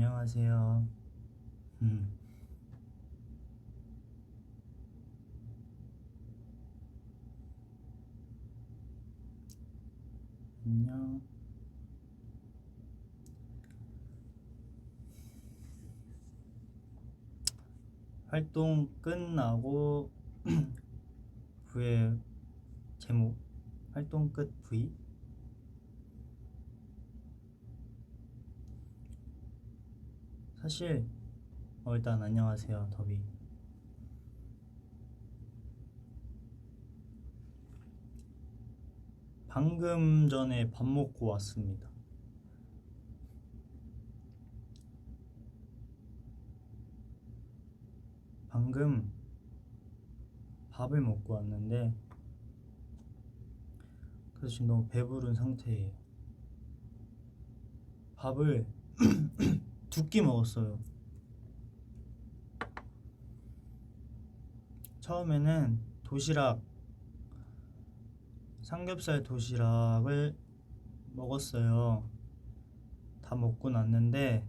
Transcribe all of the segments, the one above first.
안녕하세요. 안녕. 활동 끝나고 V의 제목 활동 끝 V. 사실 일단 안녕하세요, 더비. 방금 전에 밥 먹고 왔습니다. 방금 밥을 먹고 왔는데 그래서 지금 너무 배부른 상태예요. 밥을 2끼 먹었어요. 처음에는 도시락, 삼겹살 도시락을 먹었어요. 다 먹고 났는데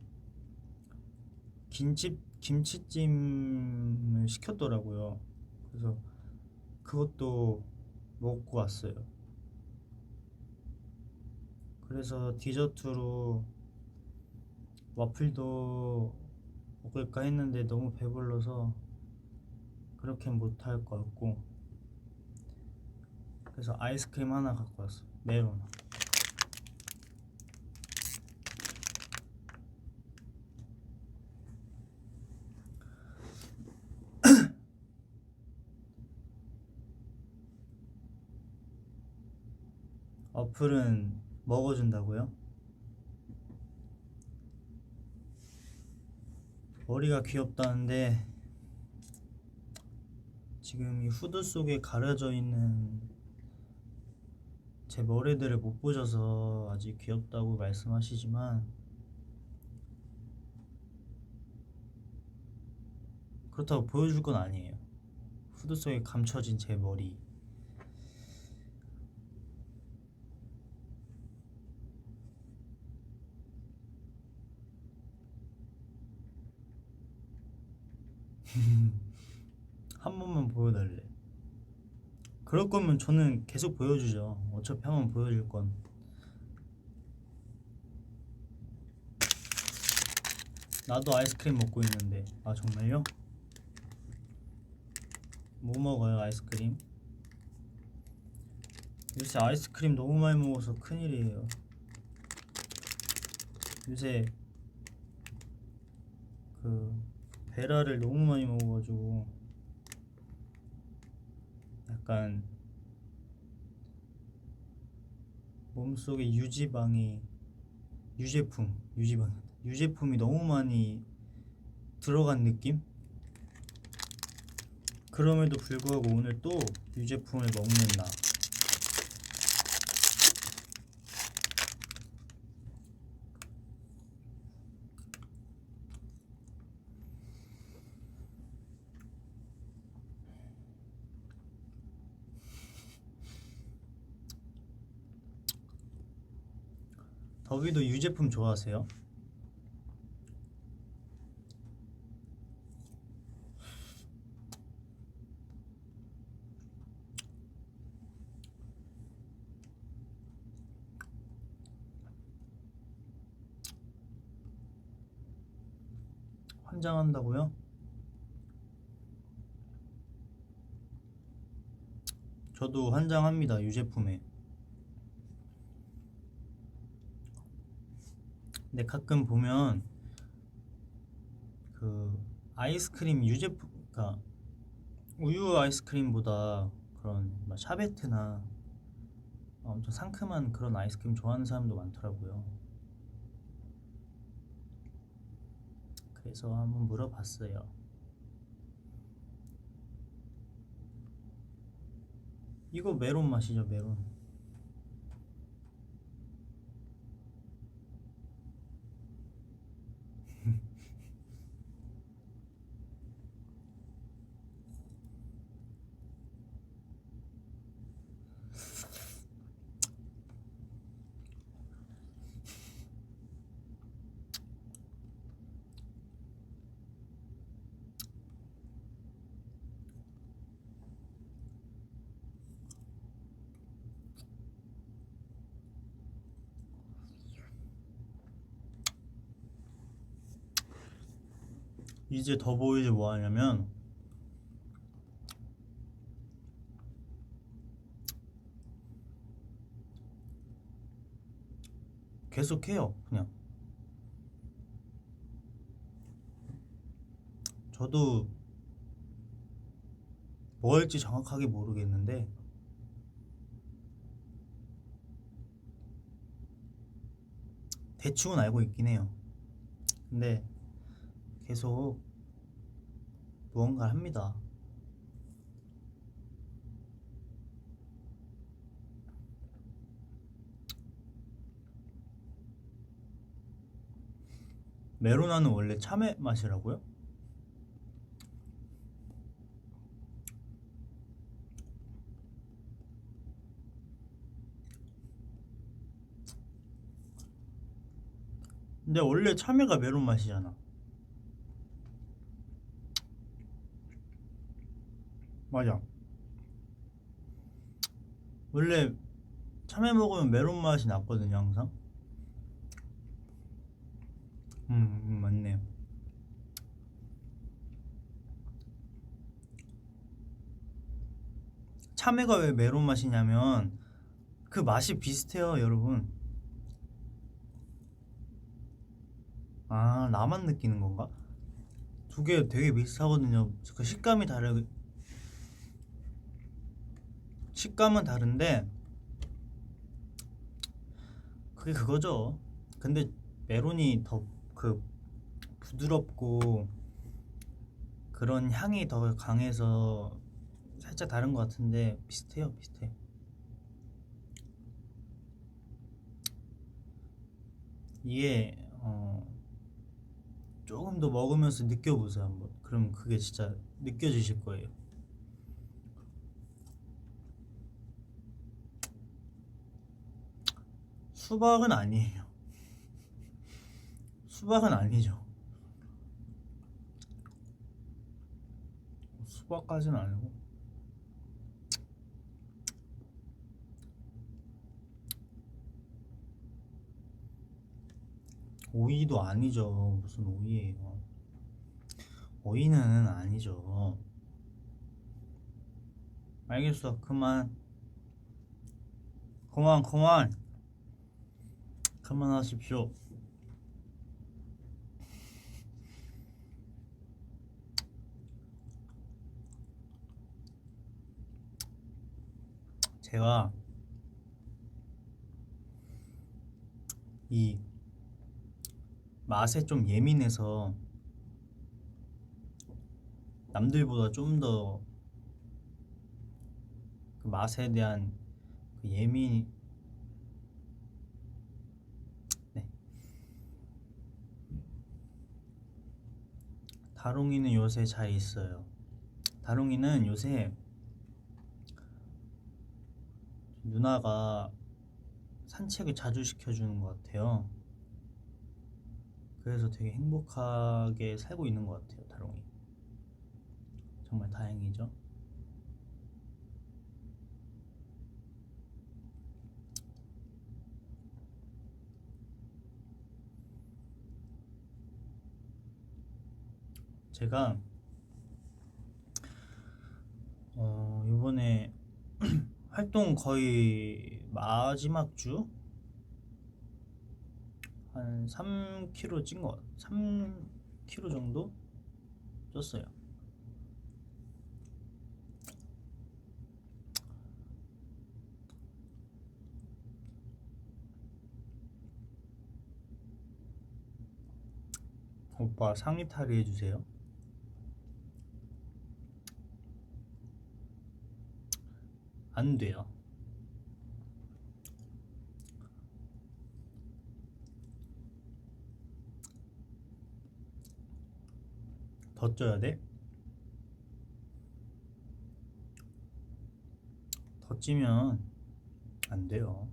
김치찜을 시켰더라고요. 그래서 그것도 먹고 왔어요. 그래서 디저트로 와플도 먹을까 했는데 너무 배불러서 그렇게 못할 것 같고, 그래서 아이스크림 하나 갖고 왔어요. 메론. 어플은 먹어준다고요? 머리가 귀엽다는데 지금 이 후드 속에 가려져 있는 제 머리들을 못 보셔서 아직 귀엽다고 말씀하시지만 그렇다고 보여줄 건 아니에요. 후드 속에 감춰진 제 머리. 한 번만 보여달래. 그럴 거면 저는 계속 보여주죠. 어차피 한 번 보여줄 건. 나도 아이스크림 먹고 있는데. 아, 정말요? 뭐 먹어요, 아이스크림? 요새 아이스크림 너무 많이 먹어서 큰일이에요. 요새 그 베라를 너무 많이 먹어가지고 약간 몸속에 유제품이 너무 많이 들어간 느낌? 그럼에도 불구하고 오늘 또 유제품을 먹는 나. 더비도 유제품 좋아하세요? 환장한다고요? 저도 환장합니다, 유제품에. 근데 가끔 보면 그 아이스크림 유제품, 그러니까 우유 아이스크림보다 그런 막 샤베트나 엄청 상큼한 그런 아이스크림 좋아하는 사람도 많더라고요. 그래서 한번 물어봤어요. 이거 메론 맛이죠, 메론. 이제 더보이즈 뭐 하냐면 계속 해요. 그냥 저도 뭐 할지 정확하게 모르겠는데 대충은 알고 있긴 해요. 근데 계속 무언가를 합니다. 메로나는 원래 참외 맛이라고요? 근데 원래 참외가 메론 맛이잖아. 맞아. 원래 참외 먹으면 메론 맛이 났거든요, 항상. 맞네요. 참외가 왜 메론 맛이냐면 그 맛이 비슷해요, 여러분. 아, 나만 느끼는 건가? 두 개 되게 비슷하거든요. 그 식감은 다른데 그게 그거죠. 근데 메론이 더 그 부드럽고 그런 향이 더 강해서 살짝 다른 것 같은데 비슷해요, 비슷해. 이게 조금 더 먹으면서 느껴보세요 한번. 그럼 그게 진짜 느껴지실 거예요. 수박은 아니에요. 수박은 아니죠. 수박까지는 아니고 오이도 아니죠. 무슨 오이예요? 오이는 아니죠. 알겠어. 그만. 그만, 그만. 그만하십시오. 제가 이 맛에 좀 예민해서 남들보다 좀 더 그 맛에 대한 그 예민. 네. 다롱이는 요새 잘 있어요. 다롱이는 요새 누나가 산책을 자주 시켜주는 것 같아요. 그래서 되게 행복하게 살고 있는 것 같아요, 다롱이. 정말 다행이죠. 제가 이번에 활동 거의 마지막 주 한 3kg 찐 거, 3kg 정도 쪘어요. 오빠 상의탈의 해주세요. 안 돼요. 더 쪄야 돼? 더 찌면 안 돼요.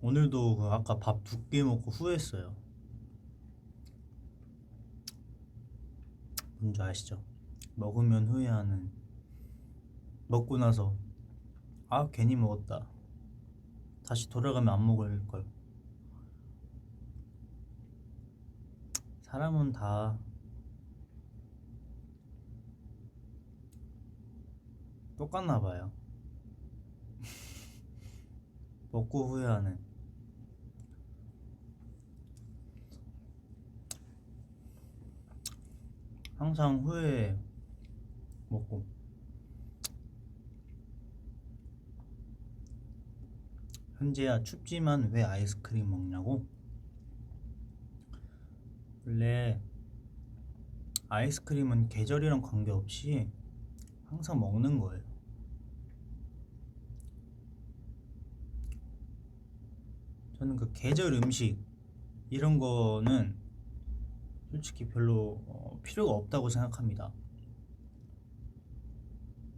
오늘도 그 아까 밥 2끼 먹고 후회했어요. 뭔지 아시죠? 먹으면 후회하는. 먹고 나서 아 괜히 먹었다. 다시 돌아가면 안 먹을 걸. 사람은 다 똑같나 봐요. 먹고 후회하는. 항상 후회해. 먹고. 현재야, 춥지만 왜 아이스크림 먹냐고? 원래 아이스크림은 계절이랑 관계없이 항상 먹는 거예요. 저는 그 계절 음식 이런 거는 솔직히 별로 필요가 없다고 생각합니다.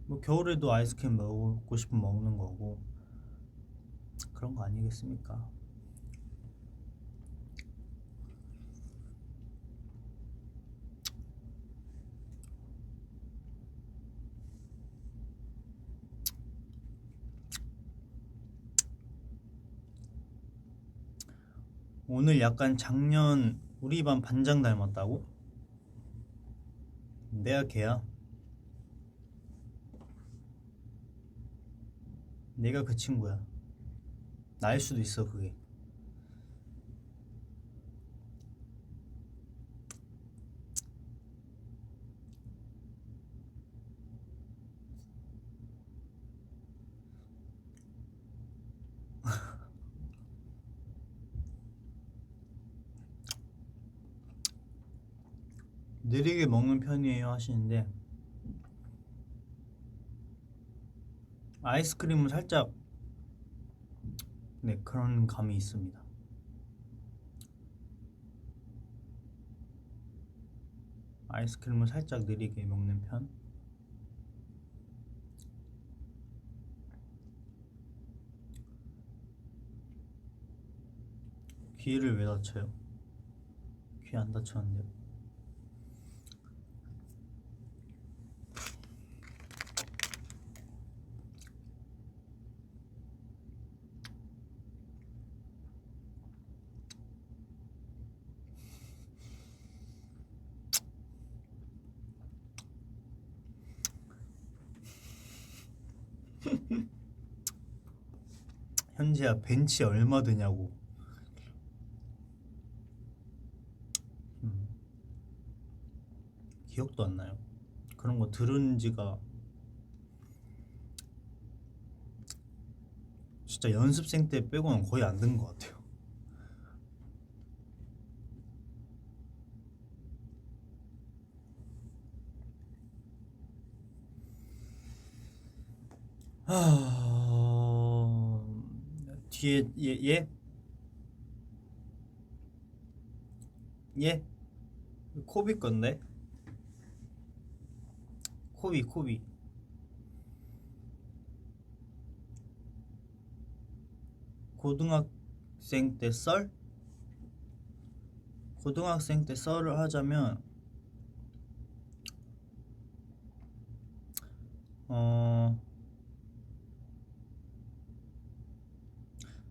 뭐 겨울에도 아이스크림 먹고 싶으면 먹는 거고 그런 거 아니겠습니까? 오늘 약간 작년 우리 반 반장 닮았다고? 내가 걔야. 내가 그 친구야. 나일 수도 있어 그게. 느리게 먹는 편이에요 하시는데 아이스크림은 살짝 네 그런 감이 있습니다. 아이스크림을 살짝 느리게 먹는 편. 귀를 왜 다쳐요? 귀 안 다쳤는데. 현재야 벤치 얼마 드냐고. 기억도 안 나요. 그런 거 들은 지가 진짜 연습생 때 빼고는 거의 안 든 것 같아요. 뒤에 얘? 얘? 코비 건데? 코비 고등학생 때 썰? 고등학생 때 썰을 하자면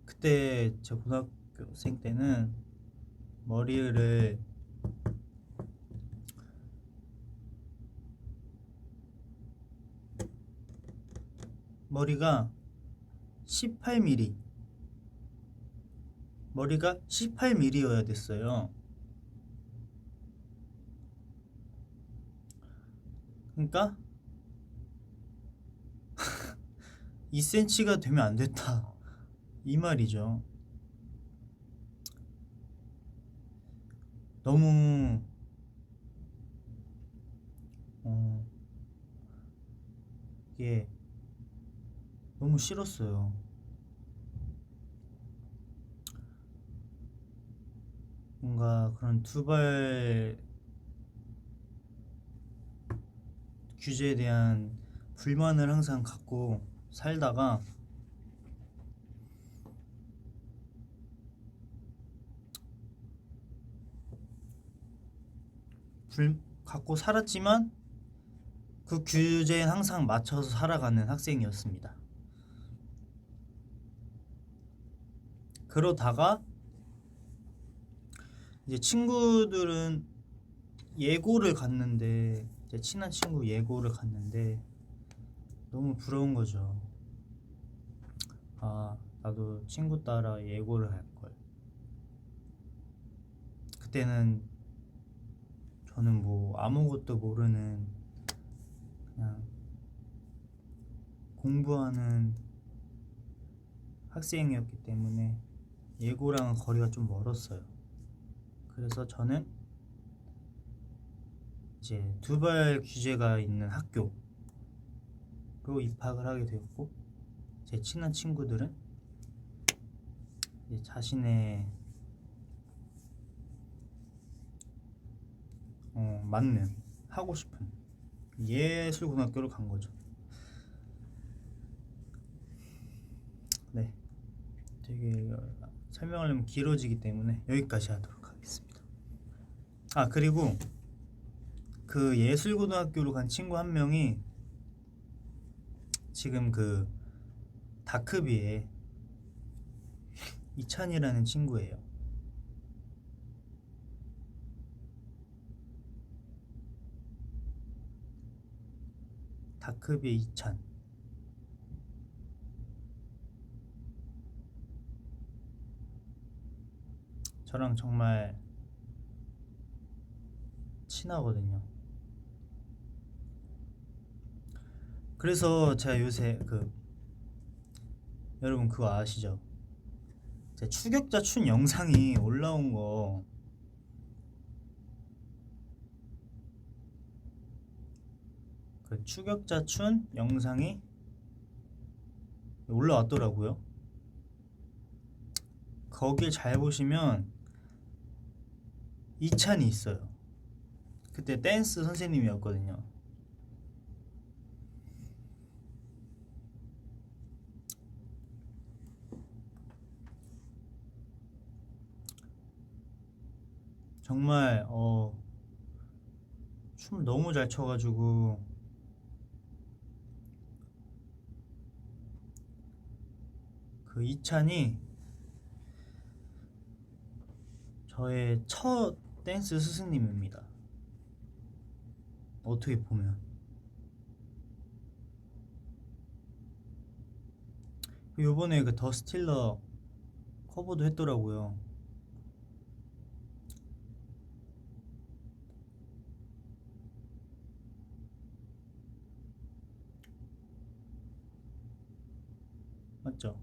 그때 제 고등학생 때는 머리를 머리가 18mm 머리가 18mm여야 됐어요. 그러니까 2cm가 되면 안 됐다 이 말이죠. 너무 이게 너무 싫었어요. 뭔가 그런 두발 규제에 대한 불만을 항상 갖고 살다가 갖고 살았지만 그 규제에 항상 맞춰서 살아가는 학생이었습니다. 그러다가 이제 친구들은 예고를 갔는데, 제 친한 친구 예고를 갔는데 너무 부러운 거죠. 아, 나도 친구 따라 예고를 할 걸. 그때는 저는 뭐 아무것도 모르는 그냥 공부하는 학생이었기 때문에 예고랑은 거리가 좀 멀었어요. 그래서 저는 이제 두발 규제가 있는 학교로 입학을 하게 되었고, 제 친한 친구들은 이제 자신의 맞는, 하고 싶은 예술고등학교로 간 거죠. 네, 되게 설명하려면 길어지기 때문에 여기까지 하도록 하겠습니다. 아, 그리고 그 예술고등학교로 간 친구 한 명이 지금 그 다크비에 이찬이라는 친구예요. 다크비의 이찬. 저랑 정말 친하거든요. 그래서 제가 요새 여러분 그거 아시죠? 제 추격자 춘 영상이 올라온 거, 그 추격자 춘 영상이 올라왔더라고요. 거길 잘 보시면 이찬이 있어요. 그때 댄스 선생님이었거든요. 정말 춤을 너무 잘 춰가지고 그 이찬이 저의 첫 댄스 스승님입니다. 어떻게 보면. 요번에 그 더 스틸러 커버도 했더라고요. 맞죠?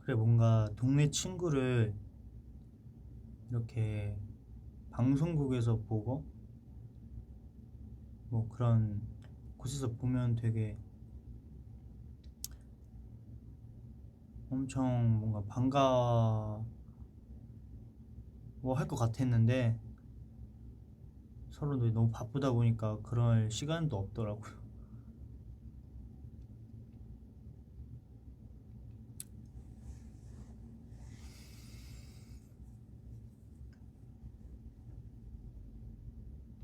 그래, 뭔가 동네 친구를 이렇게 방송국에서 보고 뭐 그런 곳에서 보면 되게 엄청 뭔가 반가워 할 것 같았는데, 서로 너무 바쁘다 보니까 그럴 시간도 없더라고요.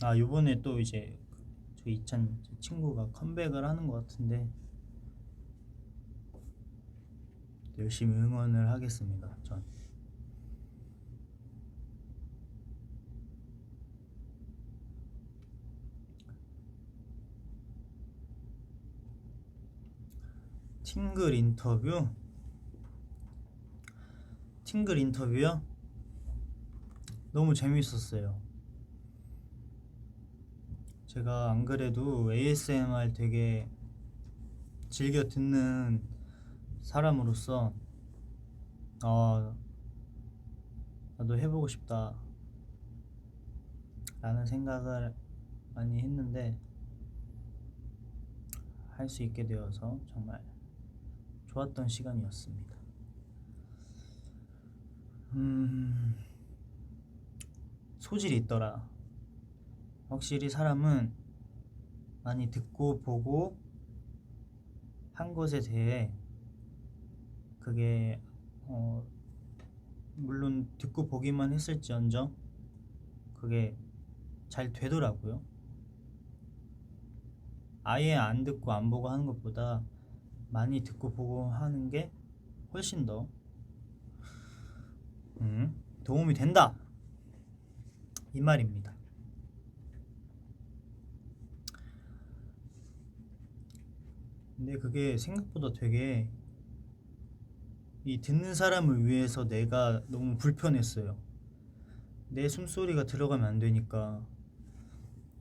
아, 요번에 또 이제 저 이찬 친구가 컴백을 하는 것 같은데 열심히 응원을 하겠습니다. 전 팅글 인터뷰요? 너무 재밌었어요. 제가 안 그래도 ASMR 되게 즐겨 듣는 사람으로서 나도 해보고 싶다 라는 생각을 많이 했는데 할 수 있게 되어서 정말 좋았던 시간이었습니다. 소질이 있더라. 확실히 사람은 많이 듣고 보고 한 것에 대해 그게 물론 듣고 보기만 했을지언정 그게 잘 되더라고요. 아예 안 듣고 안 보고 하는 것보다 많이 듣고 보고 하는 게 훨씬 더 도움이 된다 이 말입니다. 근데 그게 생각보다 되게 이 듣는 사람을 위해서 내가 너무 불편했어요. 내 숨소리가 들어가면 안 되니까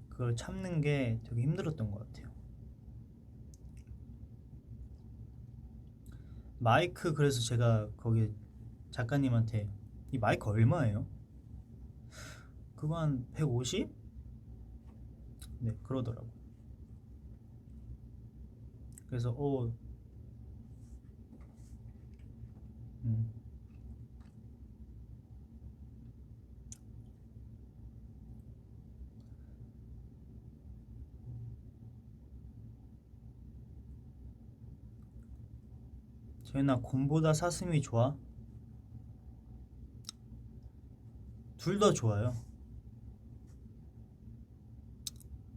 그걸 참는 게 되게 힘들었던 것 같아요. 마이크 그래서 제가 거기 작가님한테 이 마이크 얼마예요? 그거 한 150? 네 그러더라고. 그래서 음. 재현아 곰보다 사슴이 좋아? 둘 다 좋아요.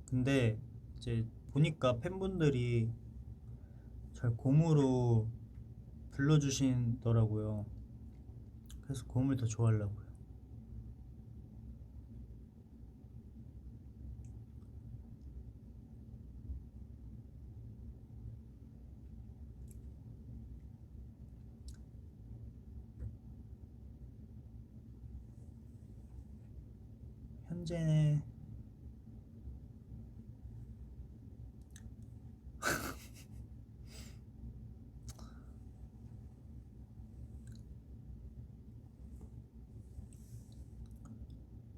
근데 이제 보니까 팬분들이 절 곰으로 불러주시더라고요. 그래서 곰을 더 좋아하려고요. 현재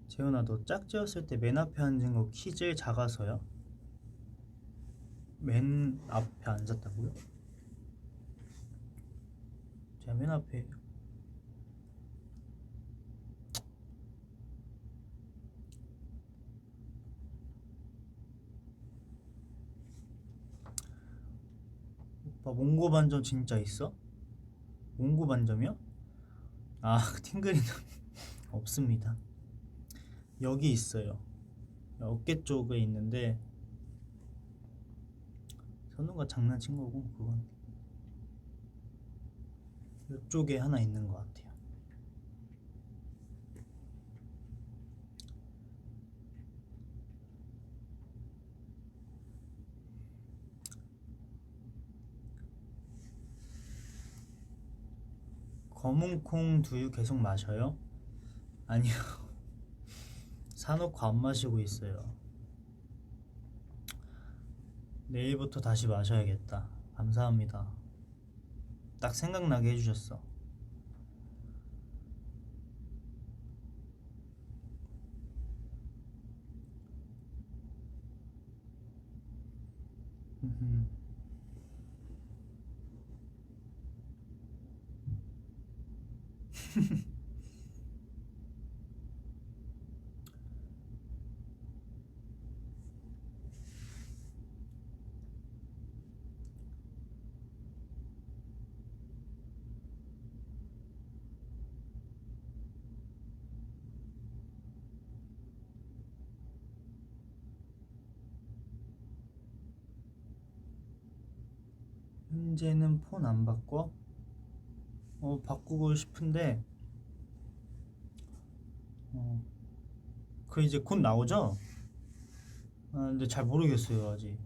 재현아 너 짝지었을 때 맨 앞에 앉은 거 키 제일 작아서요? 맨 앞에 앉았다고요? 제가 맨 앞에 오빠 몽고 반점 진짜 있어? 몽고 반점이요? 아 팅그리는 없습니다. 여기 있어요. 어깨 쪽에 있는데 선우가 장난친 거고 그건 이쪽에 하나 있는 것 같아요. 검은콩 두유 계속 마셔요? 아니요. 사놓고 안 마시고 있어요. 내일부터 다시 마셔야겠다. 감사합니다. 딱 생각나게 해주셨어. 현재는 폰 안 바꿔? 바꾸고 싶은데 그 이제 곧 나오죠? 근데 잘 모르겠어요 아직.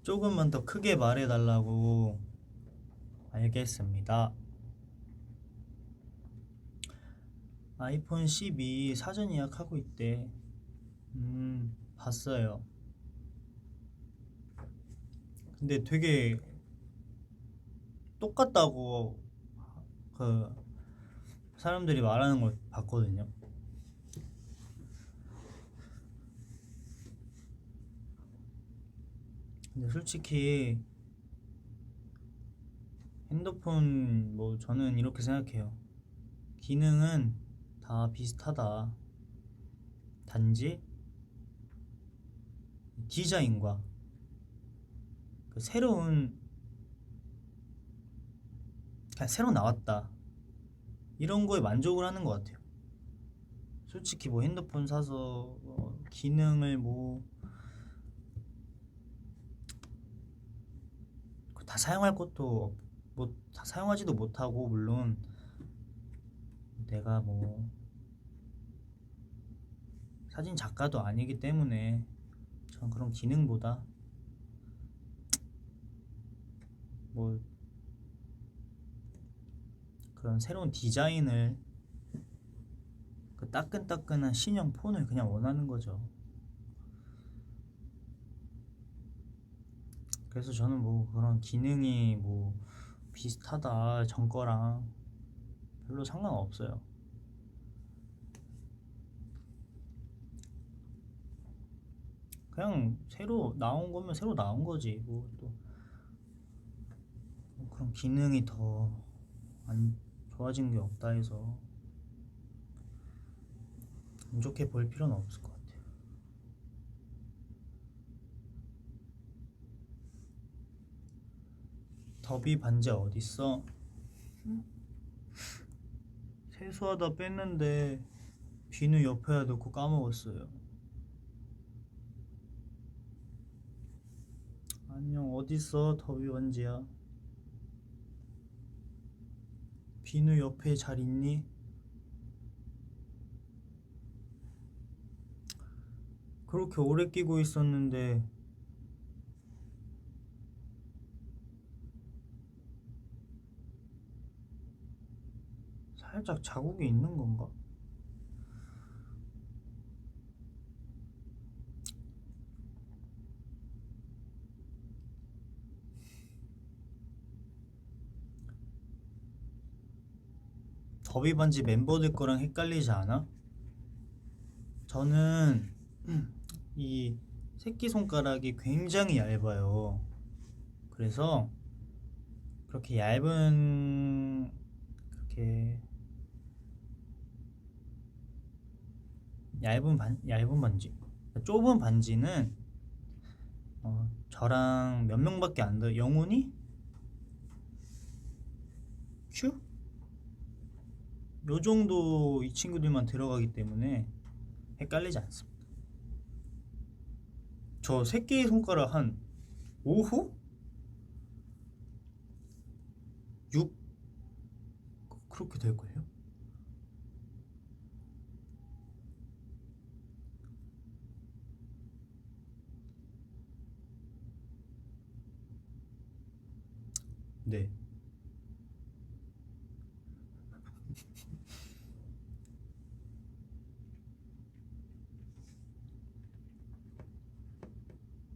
조금만 더 크게 말해달라고. 알겠습니다. 아이폰 12 사전 예약하고 있대. 봤어요. 근데 되게 똑같다고 그 사람들이 말하는 걸 봤거든요. 근데 솔직히 핸드폰 뭐 저는 이렇게 생각해요. 기능은 다 비슷하다. 단지 디자인과 그 그냥 새로 나왔다 이런 거에 만족을 하는 것 같아요. 솔직히 뭐 핸드폰 사서 기능을 뭐 다 사용할 것도 뭐 다 사용하지도 못하고, 물론 내가 뭐 사진 작가도 아니기 때문에 전 그런 기능보다 뭐 그런 새로운 디자인을, 그 따끈따끈한 신형 폰을 그냥 원하는 거죠. 그래서 저는 뭐 그런 기능이 뭐 비슷하다 전 거랑 별로 상관없어요. 그냥 새로 나온 거면 새로 나온 거지. 뭐 또 그런 기능이 더 안 좋아진 게 없다 해서 안 좋게 볼 필요는 없을 것 같아요. 더비 반지 어딨어? 세수하다 뺐는데 비누 옆에다 놓고 까먹었어요. 안녕, 어딨어 더비 반지야? 비누 옆에 잘 있니? 그렇게 오래 끼고 있었는데 살짝 자국이 있는 건가? 더비 반지 멤버들 거랑 헷갈리지 않아? 저는 이 새끼손가락이 굉장히 얇아요. 그래서 그렇게 그렇게 얇은 반지, 좁은 반지는 저랑 몇 명밖에 안 돼. 영훈이? 큐? 요 정도 이 친구들만 들어가기 때문에 헷갈리지 않습니다. 저 새끼 손가락 한 5호? 6? 그렇게 될걸요? 네.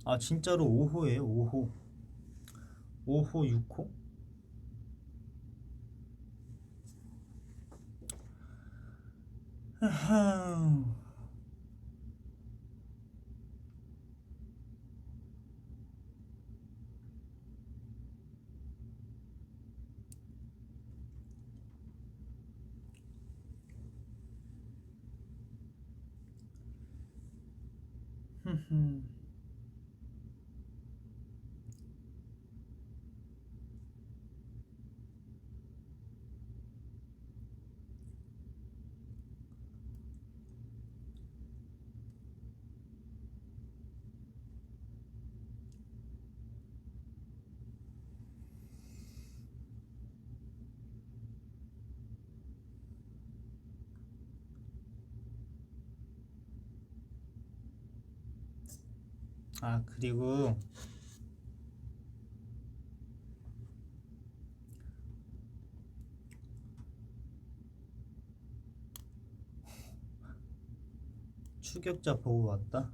아 진짜로 5호예요. 5호. 5호 6호? 아 그리고 추격자 보고 왔다?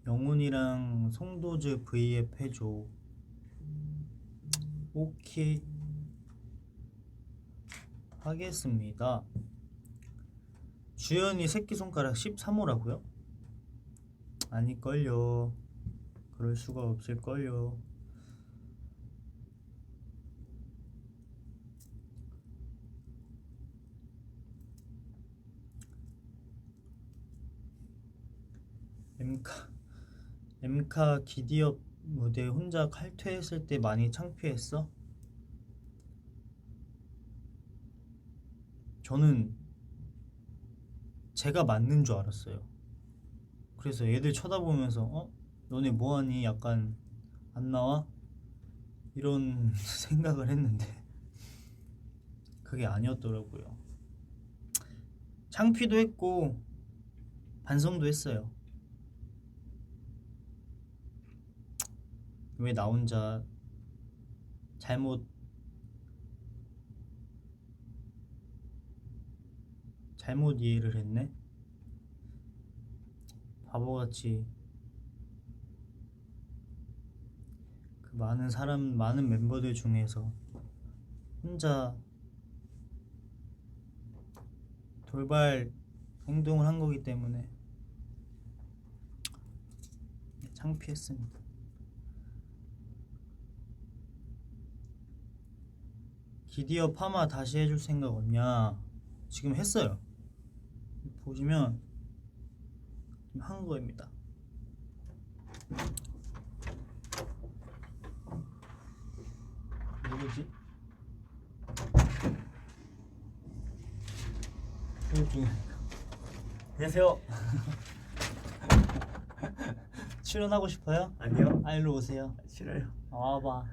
영훈이랑 송도즈 V앱 해줘. 오케이. 하겠습니다. 주연이 새끼손가락 13호라고요? 아닐걸요. 그럴 수가 없을걸요. 엠카 기디업 무대 혼자 칼퇴했을 때 많이 창피했어? 저는 제가 맞는 줄 알았어요. 그래서 애들 쳐다보면서 너네 뭐하니? 약간 안 나와? 이런 생각을 했는데 그게 아니었더라고요. 창피도 했고 반성도 했어요. 왜 나 혼자 잘못 이해를 했네? 바보같이 그 많은 멤버들 중에서 혼자 돌발 행동을 한 거기 때문에 창피했습니다. 기디어 파마 다시 해줄 생각 없냐? 지금 했어요. 보시면 한 거입니다. 누구지? 여기. 안녕하세요. 출연하고 싶어요? 아니요. 일로 오세요. 싫어요. 와봐.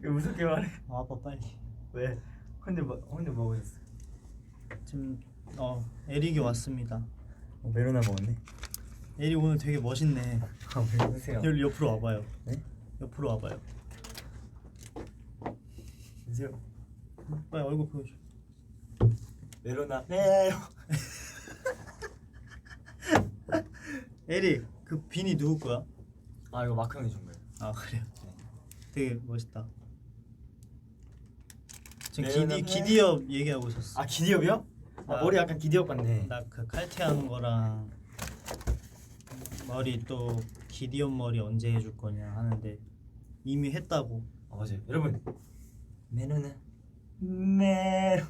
이거 무섭게 말해. 와봐 빨리. 왜? 혼자 뭐 했어? 지금 에릭이 왔습니다. 메로나 먹었네. 에릭 오늘 되게 멋있네. 왜 그러세요? 여기 옆으로 와봐요. 네? 옆으로 와봐요. 안녕하세요. 빨리 얼굴 보여줘. 메로나. 네. 에릭, 그 비니 누구 거야? 아 이거 마크 형이 준 거예요. 아 그래요? 네. 되게 멋있다. 지금 메로나 기디업 얘기하고 있었어. 아 기디업이요? 아, 머리 약간 기디업 같네. 나 그 칼퇴한 거랑 머리 또 기디업 머리 언제 해줄 거냐 하는데 이미 했다고. 아 맞아요. 여러분 메로나 메로.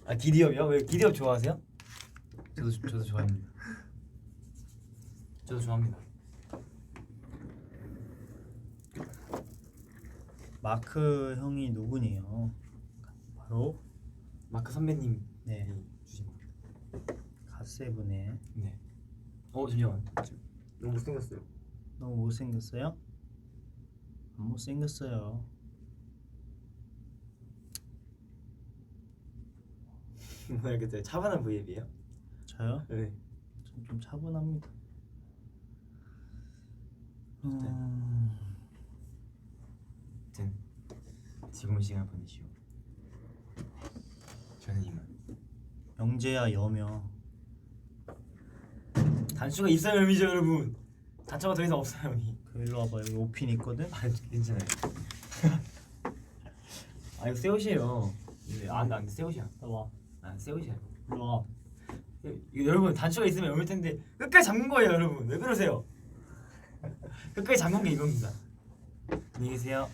아 기디업이요? 왜 기디업 좋아하세요? 저도 좋아합니다. 저도 좋아합니다. 마크 형이 누구니요? 바로 마크 선배님. 네. 주신 겁니다. 갓세븐의. 네. 잠시만. 너무 못생겼어요. 너무 못생겼어요? 안 못생겼어요. 뭐야 그때 차분한 브이앱이에요? 저요? 네. 전 좀 차분합니다. 아무튼 즐거운 시간 보내시오. 저는 이만. 영재야 여며. 단추가 있어야 의미죠 여러분. 단추가 더 이상 없어요 여기. 일로 와봐. 여기 오핀 있거든? 아 괜찮아요. 아 이거 새 옷이에요. 안 새 옷이야. 일로 와. 새 옷이야. 일로 와. 이거 여러분 단추가 있으면 열릴 텐데 끝까지 잠근 거예요 여러분. 왜 그러세요? 끝까지 잠근 게 이겁니다. 안녕히 계세요.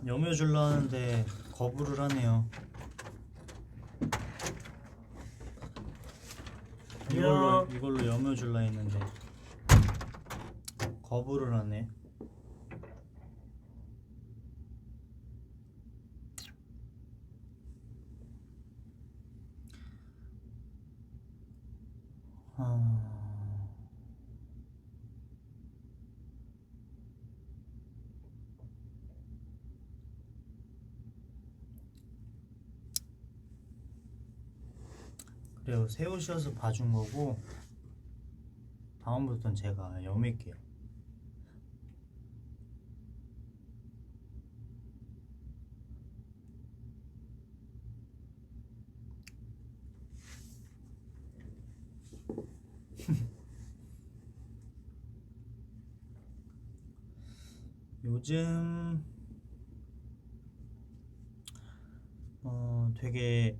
여며 줄라 하는데 거부를 하네요. 이걸로 여며 줄라 했는데 거부를 하네. 그래요. 새 옷이어서 봐준 거고 다음부터는 제가 여밀게요. 요즘 되게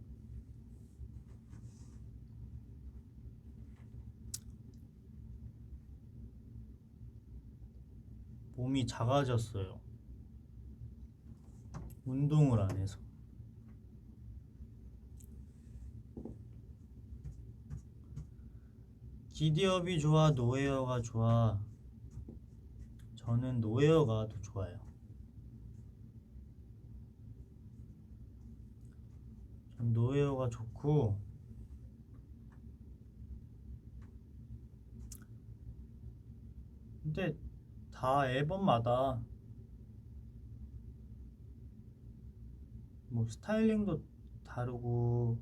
몸이 작아졌어요. 운동을 안 해서. 기디업이 좋아, 노에어가 좋아? 저는 노에어가 더 좋아요. 전 노에어가 좋고, 근데 다 앨범마다 뭐 스타일링도 다르고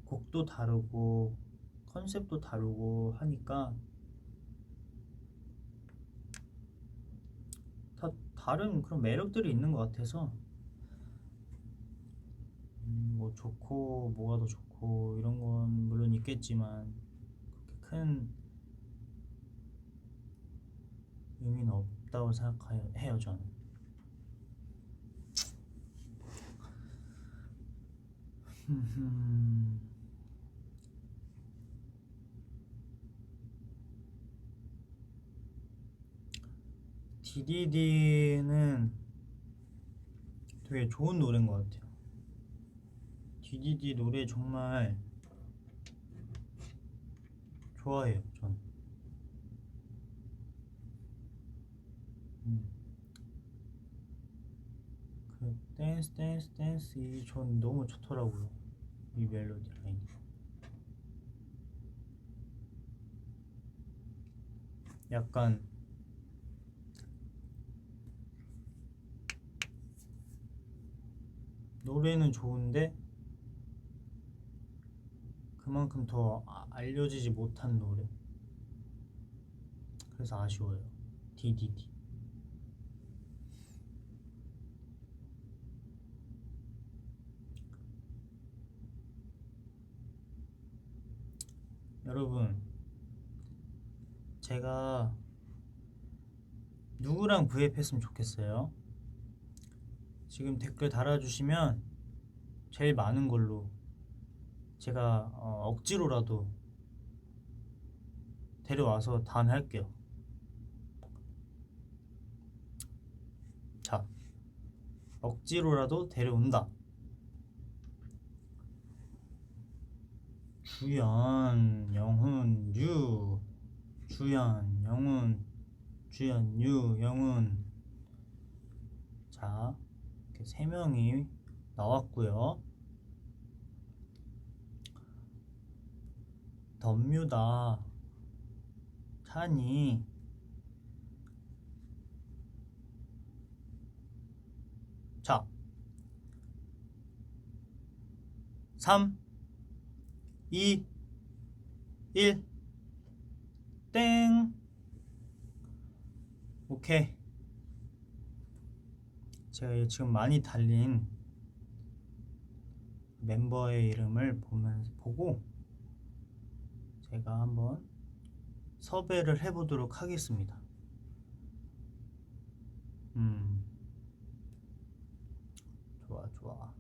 곡도 다르고 컨셉도 다르고 하니까 다 다른 그런 매력들이 있는 것 같아서 뭐 좋고 뭐가 더 좋고 이런 건 물론 있겠지만 그렇게 큰 의미는 없다고 생각해요 저는. DDD는 되게 좋은 노래인 것 같아요. DDD 노래 정말 좋아해요 전. 그 댄스 댄스 댄스 이 전 너무 좋더라고요. 이 멜로디 라인. 약간 노래는 좋은데 그만큼 더 알려지지 못한 노래. 그래서 아쉬워요. DDD. 여러분, 제가 누구랑 브이앱 했으면 좋겠어요? 지금 댓글 달아주시면 제일 많은 걸로 제가 억지로라도 데려와서 다음에 할게요. 자, 억지로라도 데려온다. 주연, 영훈, 유. 주연, 영훈, 주연, 유, 영훈. 자, 이렇게 3명이 나왔고요. 덤뮤다, 찬이, 자, 3, 2, 1, 땡. 오케이. 제가 지금 많이 달린 멤버의 이름을 보고 제가 한번 섭외를 해보도록 하겠습니다. 좋아 좋아.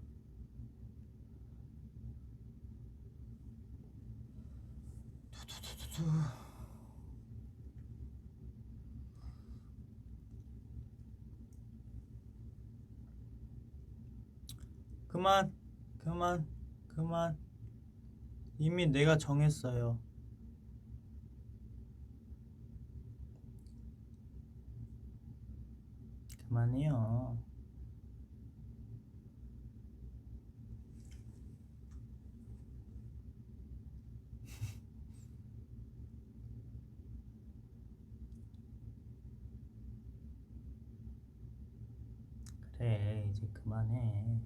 두두두두두. 그만 그만 그만. 이미 내가 정했어요. 그만해요. 그래 이제 그만해.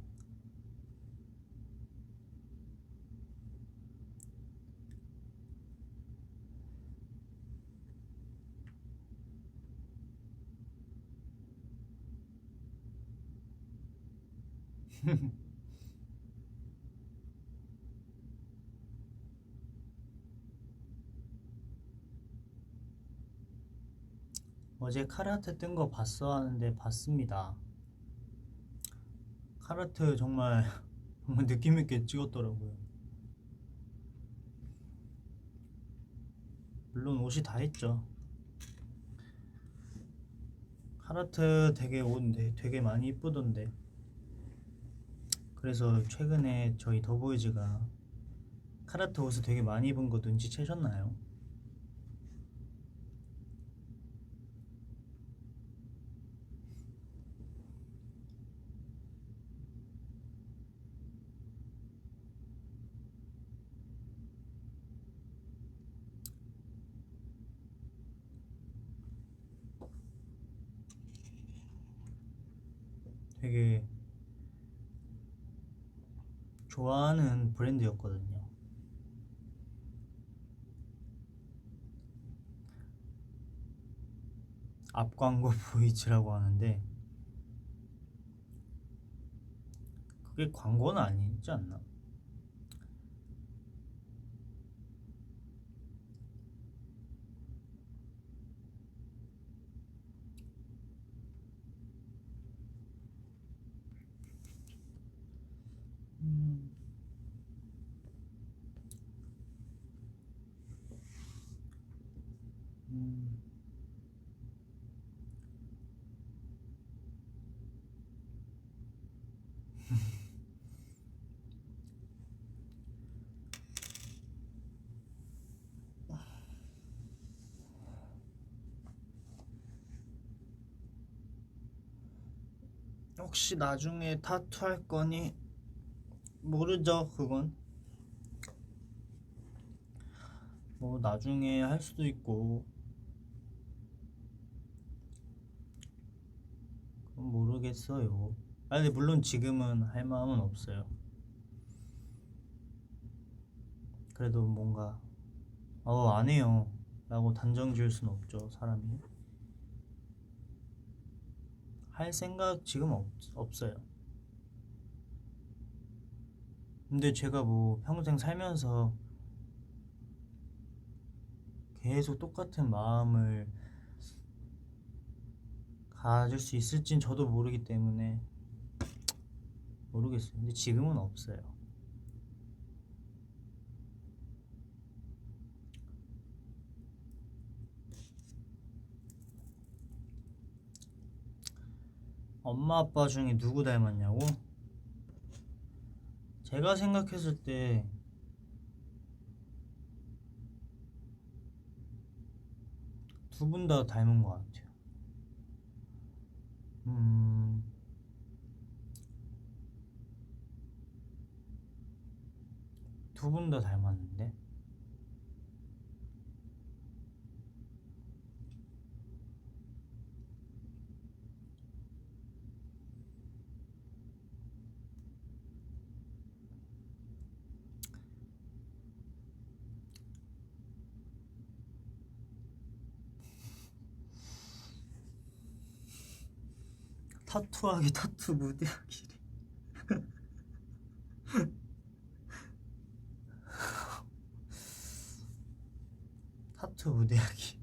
어제 카라테 뜬 거 봤어? 하는데 봤습니다. 카라테 정말 정말 느낌 있게 찍었더라고요. 물론 옷이 다 했죠. 카라테 되게 옷인데 되게 많이 이쁘던데. 그래서 최근에 저희 더보이즈가 카라테 옷을 되게 많이 입은 거 눈치채셨나요? 되게 좋아하는 브랜드였거든요. 앞광고 보이즈라고 하는데 그게 광고는 아니지 않나? 음, 음. 혹시 나중에 타투 할 거니? 모르죠, 그건. 뭐 나중에 할 수도 있고 그건 모르겠어요. 아니 물론 지금은 할 마음은 없어요. 그래도 뭔가 안 해요 라고 단정 지을 순 없죠, 사람이. 할 생각 지금 없어요. 근데 제가 뭐 평생 살면서 계속 똑같은 마음을 가질 수 있을진 저도 모르기 때문에 모르겠어요. 근데 지금은 없어요. 엄마 아빠 중에 누구 닮았냐고? 제가 생각했을 때 두 분 다 닮은 것 같아요. 두 분 다 닮았는데 타투하기 타투 무대하기 타투 무대하기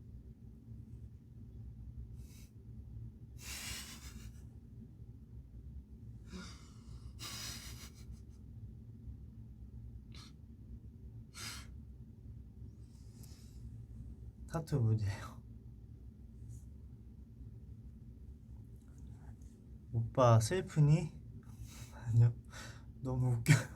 타투 무대요. 오빠 슬프니? 아니요, 너무 웃겨요.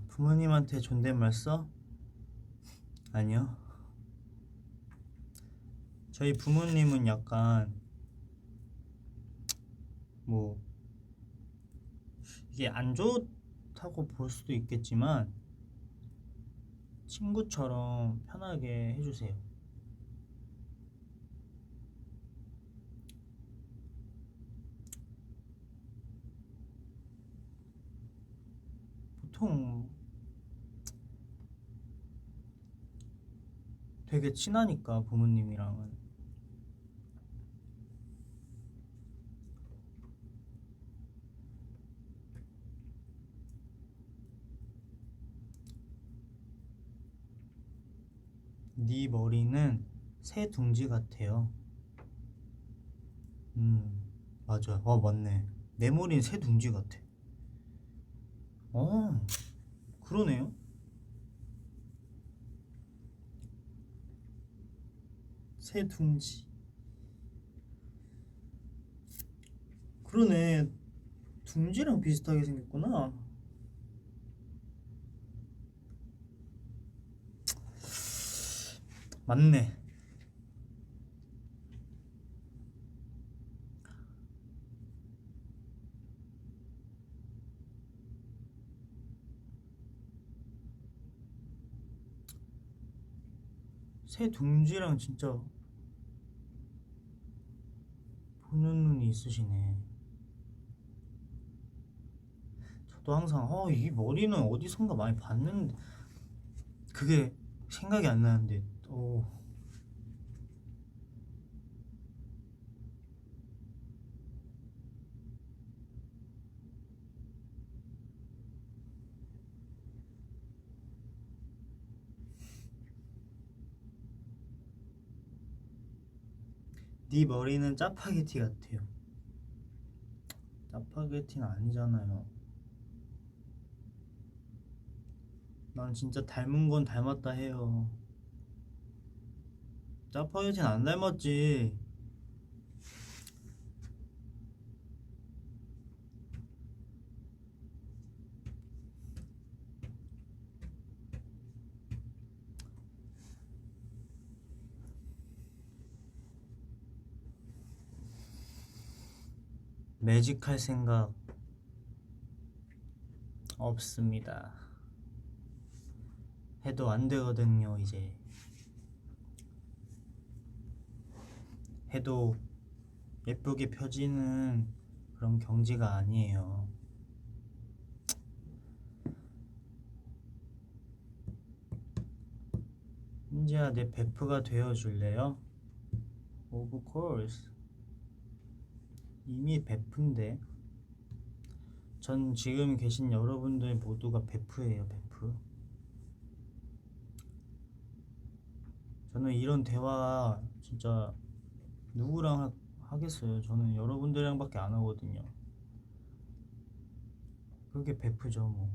부모님한테 존댓말 써? 아니요. 저희 부모님은 약간 뭐 이게 안 좋다고 볼 수도 있겠지만 친구처럼 편하게 해주세요. 보통 되게 친하니까 부모님이랑은. 네 머리는 새 둥지 같아요. 맞아. 맞네. 내 머리는 새 둥지 같아. 그러네요. 새 둥지. 그러네. 둥지랑 비슷하게 생겼구나. 맞네. 새 둥지랑 진짜 보는 눈이 있으시네. 저도 항상 이 머리는 어디선가 많이 봤는데 그게 생각이 안 나는데 네 머리는 짜파게티 같아요. 짜파게티는 아니잖아요. 난 진짜 닮은 건 닮았다 해요. 짜파게티는 안 닮았지. 매직할 생각 없습니다. 해도 안 되거든요. 이제 해도 예쁘게 펴지는 그런 경지가 아니에요. 윤재야, 내 베프가 되어줄래요? Of course. 이미 베프인데. 전 지금 계신 여러분들 모두가 베프예요. 베프. 저는 이런 대화 진짜 누구랑 하겠어요. 저는 여러분들이랑밖에 안 하거든요. 그게 베프죠 뭐.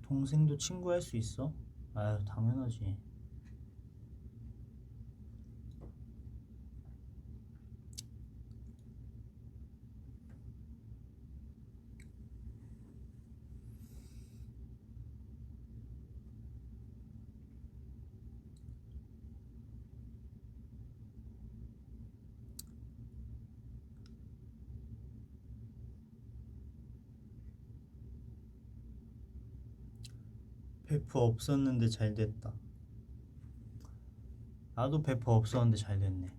동생도 친구할 수 있어? 아유, 당연하지. 베프 없었는데 잘 됐다. 나도 베프 없었는데 잘 됐네.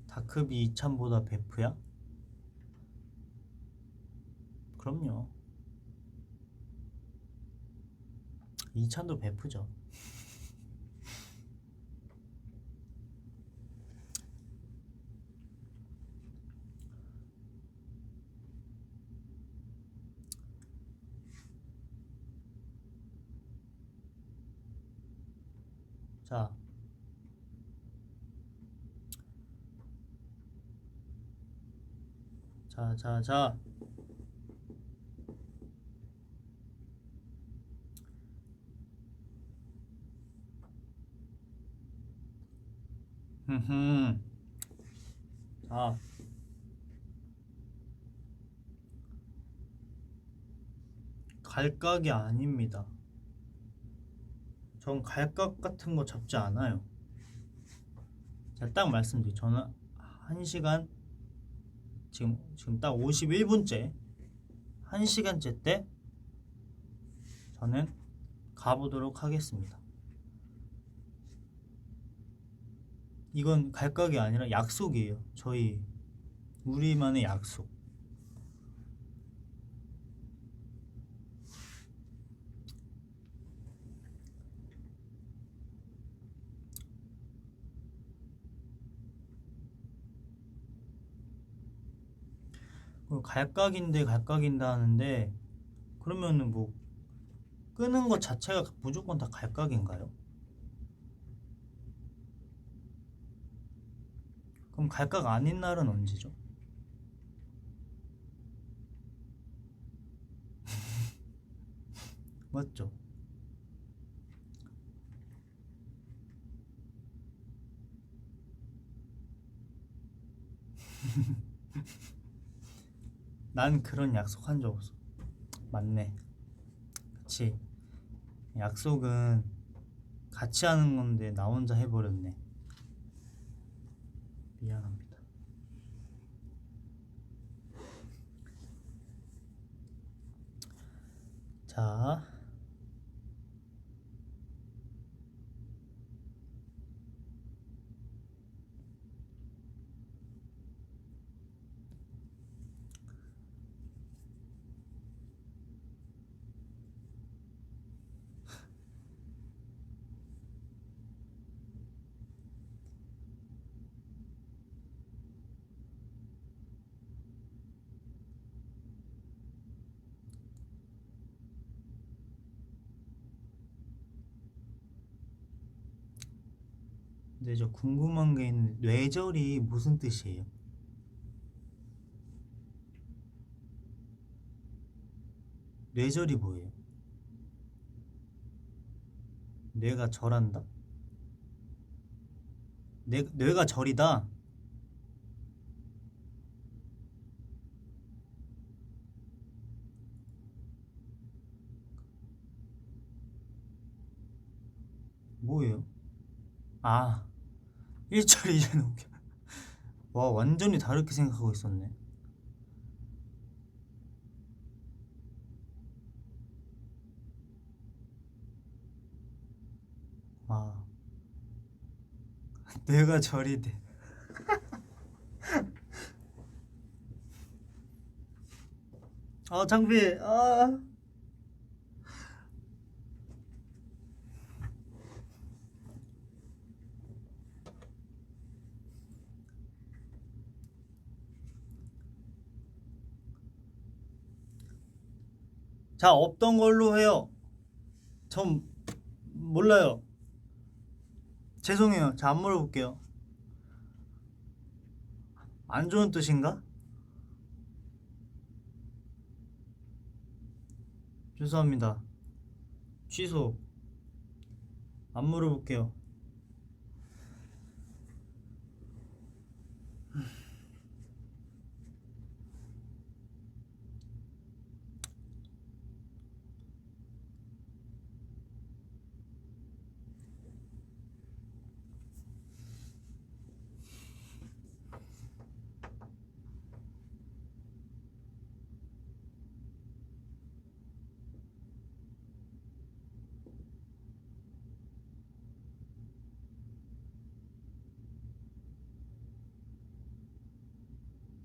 다크비 이찬보다 베프야? 그럼요. 이찬도 베프죠. 자, 자. 흠흠. 자, 갈각이 아닙니다. 전 갈각 같은 거 잡지 않아요. 제가 딱 말씀드릴게요. 저는 1시간 지금 딱 51분째 1시간째 때 저는 가보도록 하겠습니다. 이건 갈각이 아니라 약속이에요. 우리만의 약속. 갈각인데 하는데 그러면은 뭐 끄는 것 자체가 무조건 다 갈각인가요? 그럼 갈각 아닌 날은 언제죠? 맞죠? 난 그런 약속 한 적 없어. 맞네. 그치. 약속은 같이 하는 건데 나 혼자 해버렸네. 미안합니다. 자, 근데 저 궁금한 게 있는데 뇌절이 무슨 뜻이에요? 뇌절이 뭐예요? 뇌가 절한다? 뇌가 절이다? 뭐예요? 아, 1절 2절 넘겨. 와, 완전히 다르게 생각하고 있었네. 아, 뇌가 절이 돼. 아, 창피. 아. 자, 없던 걸로 해요. 전 몰라요. 죄송해요. 자, 안 물어볼게요. 안 좋은 뜻인가? 죄송합니다. 취소. 안 물어볼게요.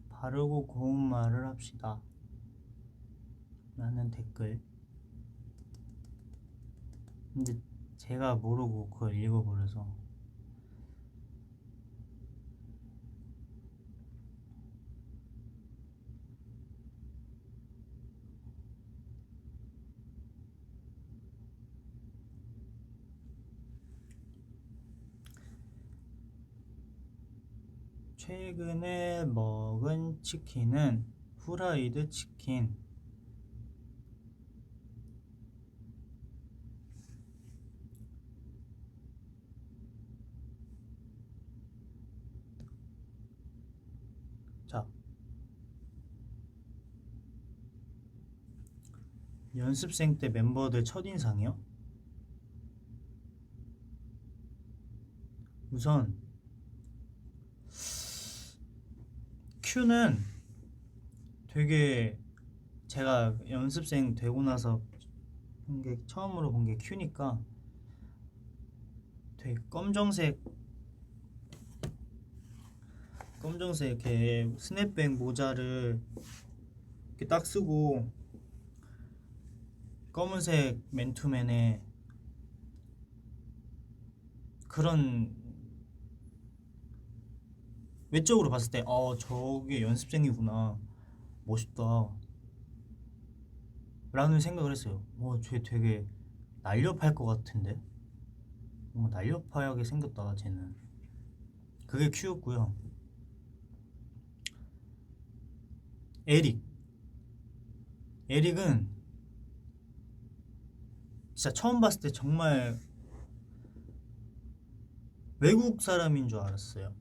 바르고 고운 말을 합시다. 라는 댓글. 근데 제가 모르고 그걸 읽어버려서. 최근에 먹은 치킨은 후라이드 치킨. 자, 연습생 때 멤버들 첫인상이요? 우선 큐는 되게 제가 연습생 되고 나서 처음으로 본 게 큐니까 되게 검정색 이렇게 스냅백 모자를 이렇게 딱 쓰고 검은색 맨투맨에 그런 외적으로 봤을 때 저게 연습생이구나, 멋있다 라는 생각을 했어요. 쟤 되게 날렵할 것 같은데, 뭔가 날렵하게 생겼다 쟤는. 그게 큐였고요. 에릭은 진짜 처음 봤을 때 정말 외국 사람인 줄 알았어요.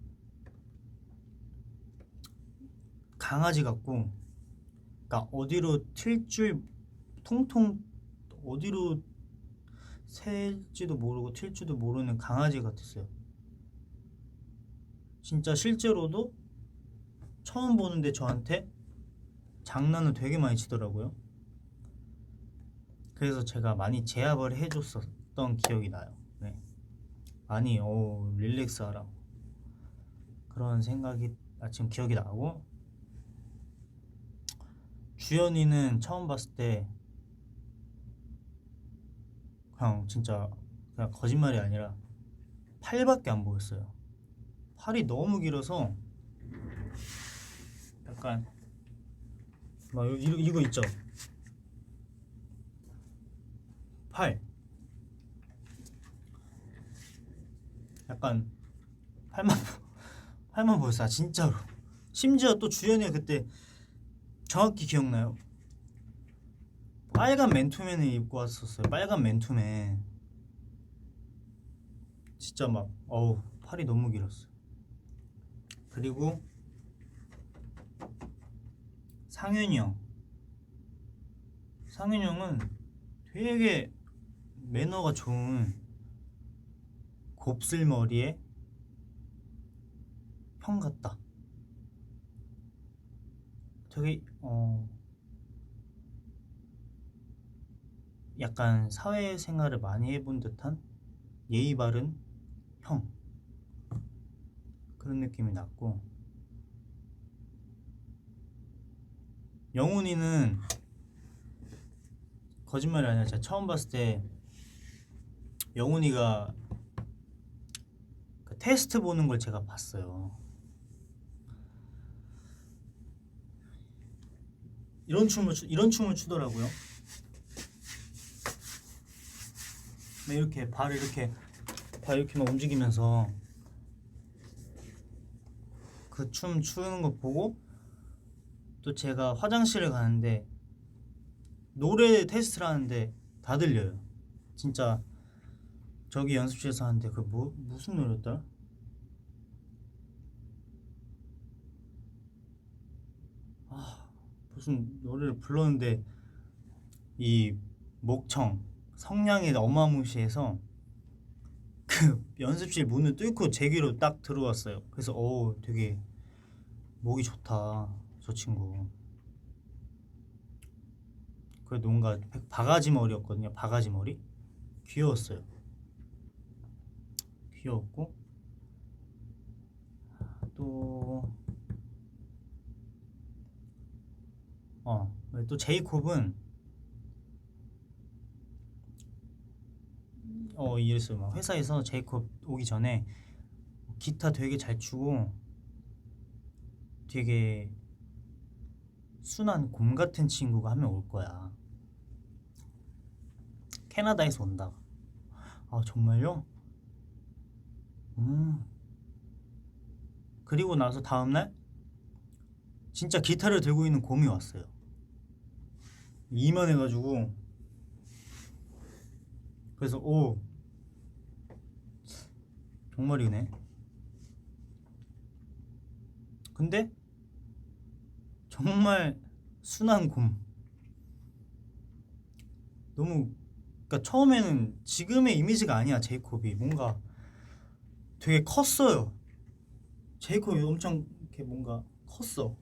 강아지 같고, 그러니까 어디로 통통 어디로 셀지도 모르고 튈지도 모르는 강아지 같았어요. 진짜 실제로도 처음 보는데 저한테 장난을 되게 많이 치더라고요. 그래서 제가 많이 제압을 해줬었던 기억이 나요. 네. 많이 릴렉스 하라고 그런 생각이 지금 기억이 나고, 주연이는 처음 봤을 때 그냥 진짜 그냥 거짓말이 아니라 팔밖에 안 보였어요. 팔이 너무 길어서 약간 막 이거 있죠? 약간 팔만 보였어요. 진짜로. 심지어 또 주연이가 그때 정확히 기억나요. 빨간 맨투맨을 입고 왔었어요. 빨간 맨투맨. 진짜 막 팔이 너무 길었어요. 그리고 상윤이 형은 되게 매너가 좋은 곱슬머리에 형 같다. 되게 약간 사회생활을 많이 해본 듯한 예의 바른 형, 그런 느낌이 났고, 영훈이는 거짓말이 아니라 제가 처음 봤을 때 영훈이가 그 테스트 보는 걸 제가 봤어요. 이런 춤을 추더라고요. 이렇게 발을 이렇게만 움직이면서 그 춤 추는 거 보고, 또 제가 화장실을 가는데 노래 테스트를 하는데 다 들려요. 진짜 저기 연습실에서 하는데 무슨 노래였더라? 무슨 노래를 불렀는데 이 목청 성량이 어마무시해서 그 연습실 문을 뚫고 제 귀로 딱 들어왔어요. 그래서 되게 목이 좋다 저 친구. 그래도 뭔가 바가지 머리였거든요. 바가지 머리. 귀여웠어요. 귀여웠고, 또 제이콥은 이랬어요. 막 회사에서 제이콥 오기 전에 기타 되게 잘 치고 되게 순한 곰 같은 친구가 한 명 올 거야. 캐나다에서 온다. 정말요? 그리고 나서 다음날 진짜 기타를 들고 있는 곰이 왔어요. 이만해가지고. 그래서 정말이네. 근데 정말 순한 곰. 너무, 그러니까 처음에는 지금의 이미지가 아니야. 제이콥이 뭔가 되게 컸어요. 제이콥이 엄청 이렇게 뭔가 컸어.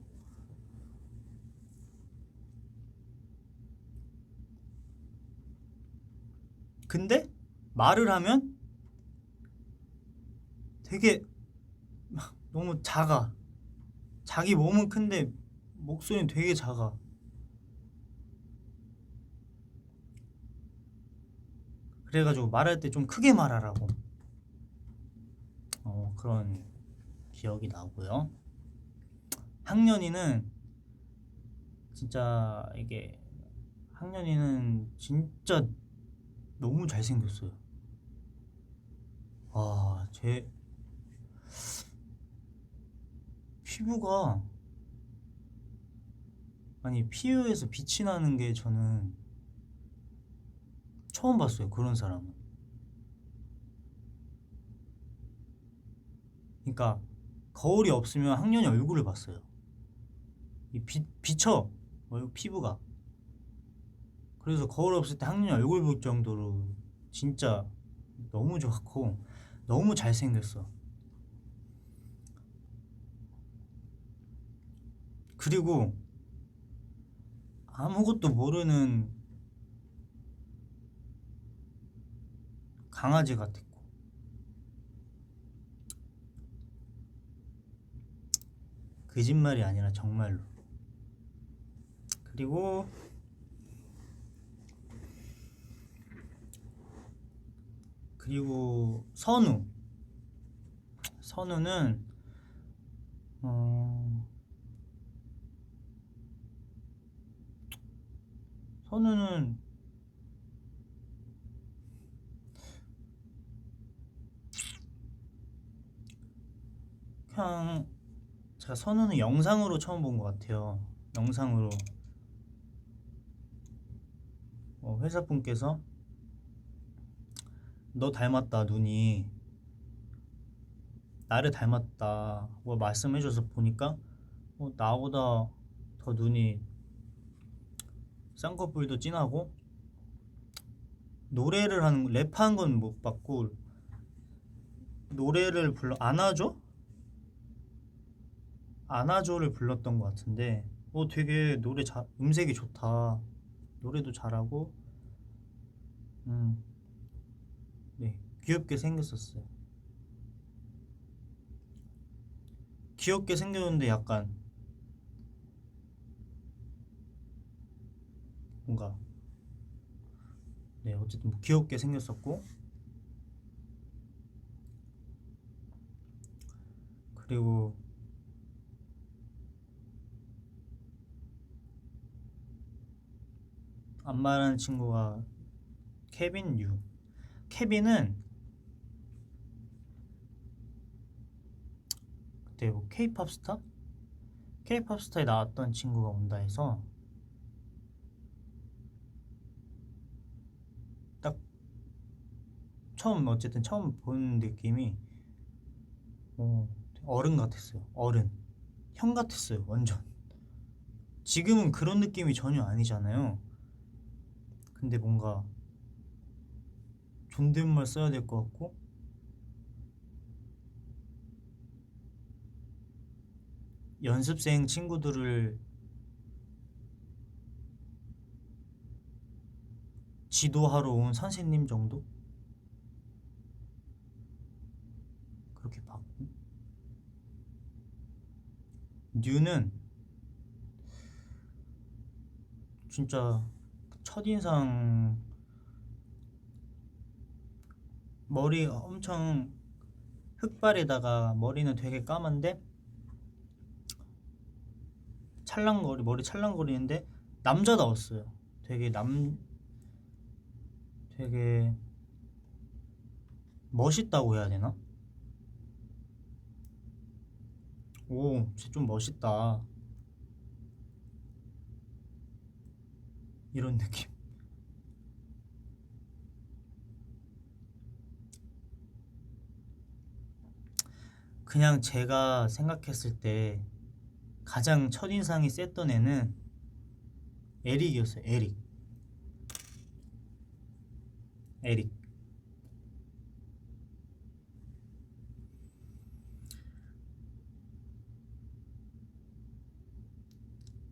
근데 말을 하면 되게 너무 작아. 자기 몸은 큰데 목소리는 되게 작아. 그래가지고 말할 때 좀 크게 말하라고. 그런 기억이 나고요. 학년이는 진짜 이게 학년이는 진짜 너무 잘생겼어요. 와, 제 피부가 아니 피부에서 빛이 나는 게 저는 처음 봤어요. 그런 사람은. 그러니까 거울이 없으면 학년이 얼굴을 봤어요. 이 비쳐 피부가. 그래서 거울 없을 때 학년이 얼굴 볼 정도로 진짜 너무 좋고 너무 잘생겼어. 그리고 아무것도 모르는 강아지 같았고. 거짓말이 아니라 정말로. 그리고 선우는 어 선우는 그냥 제가 선우는 영상으로 처음 본 것 같아요. 영상으로 회사분께서 너 닮았다 눈이 나를 닮았다 뭐 말씀해줘서 보니까 나보다 더 눈이 쌍꺼풀도 진하고 노래를 하는 랩한 건 못 봤고 노래를 불러 안아줘를 불렀던 것 같은데 되게 음색이 좋다. 노래도 잘하고 네, 귀엽게 생겼었어요. 귀엽게 생겼는데 약간 뭔가 네, 어쨌든 뭐 귀엽게 생겼었고 그리고 안마라는 친구가 케빈은 그때 뭐 케이팝 스타에 나왔던 친구가 온다 해서 딱 어쨌든 처음 본 느낌이 어른 같았어요. 어른 형 같았어요. 완전. 지금은 그런 느낌이 전혀 아니잖아요. 근데 뭔가 존댓말 써야 될 것 같고 연습생 친구들을 지도하러 온 선생님 정도? 그렇게 봤고 뉴는 진짜 첫인상 머리 엄청 흑발에다가 머리는 되게 까만데 머리 찰랑거리는데 남자다웠어요. 되게 멋있다고 해야 되나? 쟤 좀 멋있다. 이런 느낌. 그냥 제가 생각했을 때 가장 첫인상이 셌던 애는 에릭이었어요. 에릭.